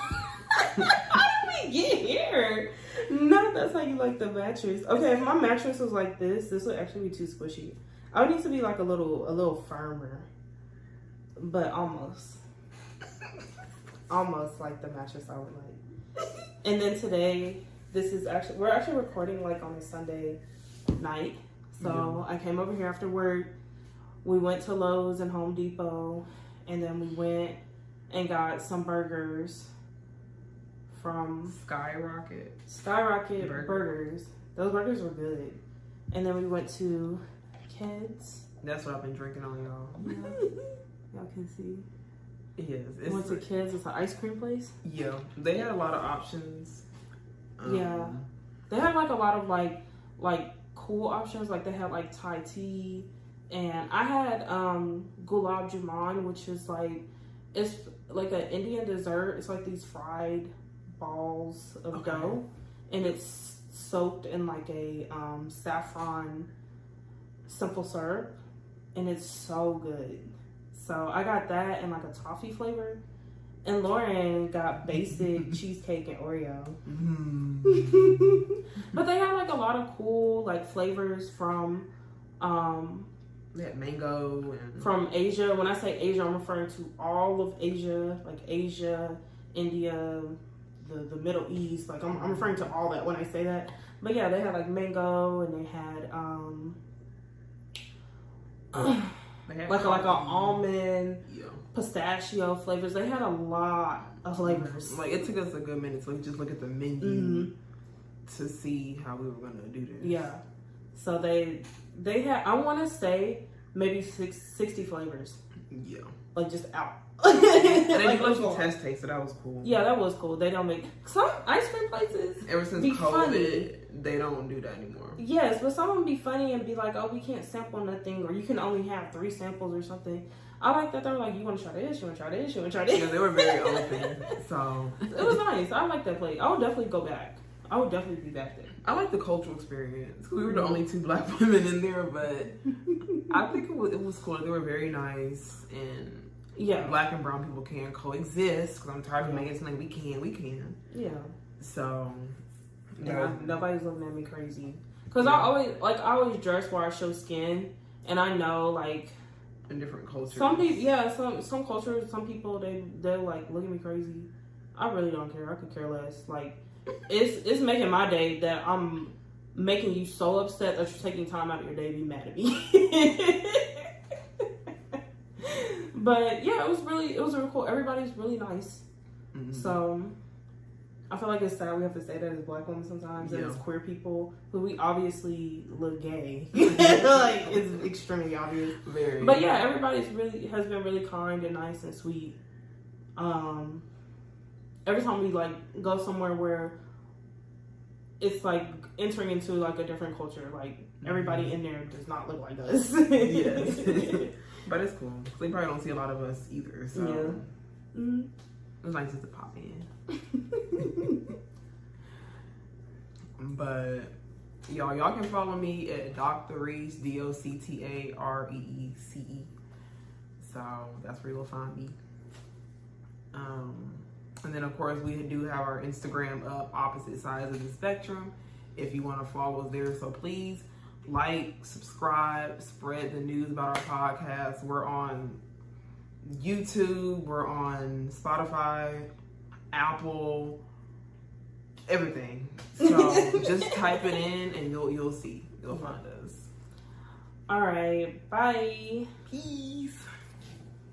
did we get here? No, that's how you like the mattress. Okay, if my mattress was like this would actually be too squishy. I would need to be like a little firmer, but almost like the mattress I would like. And then today, we're actually recording like on a Sunday night. So I came over here after work. We went to Lowe's and Home Depot, and then we went and got some burgers from Skyrocket Burgers. Those burgers were good. And then we went to Kids. That's what I've been drinking on, y'all. Yeah. Y'all can see. Yes. We went to Kids. It's an ice cream place. Yeah. They had a lot of options. Yeah. They had like a lot of like cool options. Like they had like Thai tea. And I had gulab jamun, which is like, it's like an Indian dessert. It's like these fried balls of dough. And it's soaked in like a saffron simple syrup, and it's so good. So I got that and like a toffee flavor, and Lauren got basic cheesecake and Oreo. But they had like a lot of cool like flavors from they had mango and from Asia. When I say Asia, I'm referring to all of Asia, like Asia, India, the Middle East. Like I'm referring to all that when I say that. But yeah, they had like mango, and they had like an almond, pistachio flavors. They had a lot of flavors. Like it took us a good minute to just look at the menu to see how we were gonna do this. Yeah. So they had, I want to say maybe 60 flavors. Yeah. Like just out. And then like, you let you taste, so that was cool. Yeah, that was cool. They don't make some ice cream places. Ever since COVID, funny. They don't do that anymore. Yes, but some of them be funny and be like, "Oh, we can't sample nothing," or you can only have 3 samples or something. I like that they're like, "You want to try this? You want to try this? You want to try this?" Yeah, they were very open. So it was nice. I like that place. I would definitely go back. I would definitely be back there. I like the cultural experience. We were the only 2 black women in there, but I think it was cool. They were very nice, and black and brown people can coexist. Because I'm tired of making it like we can. Yeah. So nobody's looking at me crazy. Because I always dress where I show skin, and I know like in different cultures. Some people, some cultures, some people they'll like look at me crazy. I really don't care. I could care less. Like. It's making my day that I'm making you so upset that you're taking time out of your day to be mad at me. But yeah, it was really cool. Everybody's really nice. Mm-hmm. So I feel like it's sad we have to say that as black women sometimes, and as queer people, but we obviously look gay. Like it's extremely obvious. Very. But yeah, everybody's has been really kind and nice and sweet. Every time we like go somewhere where it's like entering into like a different culture, like everybody in there does not look like us. Yes. But it's cool. They probably don't see a lot of us either, so it's nice just to pop in. But y'all can follow me at Dr. Reese, DOCTAREECE. So that's where you'll find me. And then, of course, we do have our Instagram up, opposite sides of the spectrum, if you want to follow us there. So please like, subscribe, spread the news about our podcast. We're on YouTube, we're on Spotify, Apple, everything. So just type it in and you'll see. You'll find us. All right. Bye. Peace.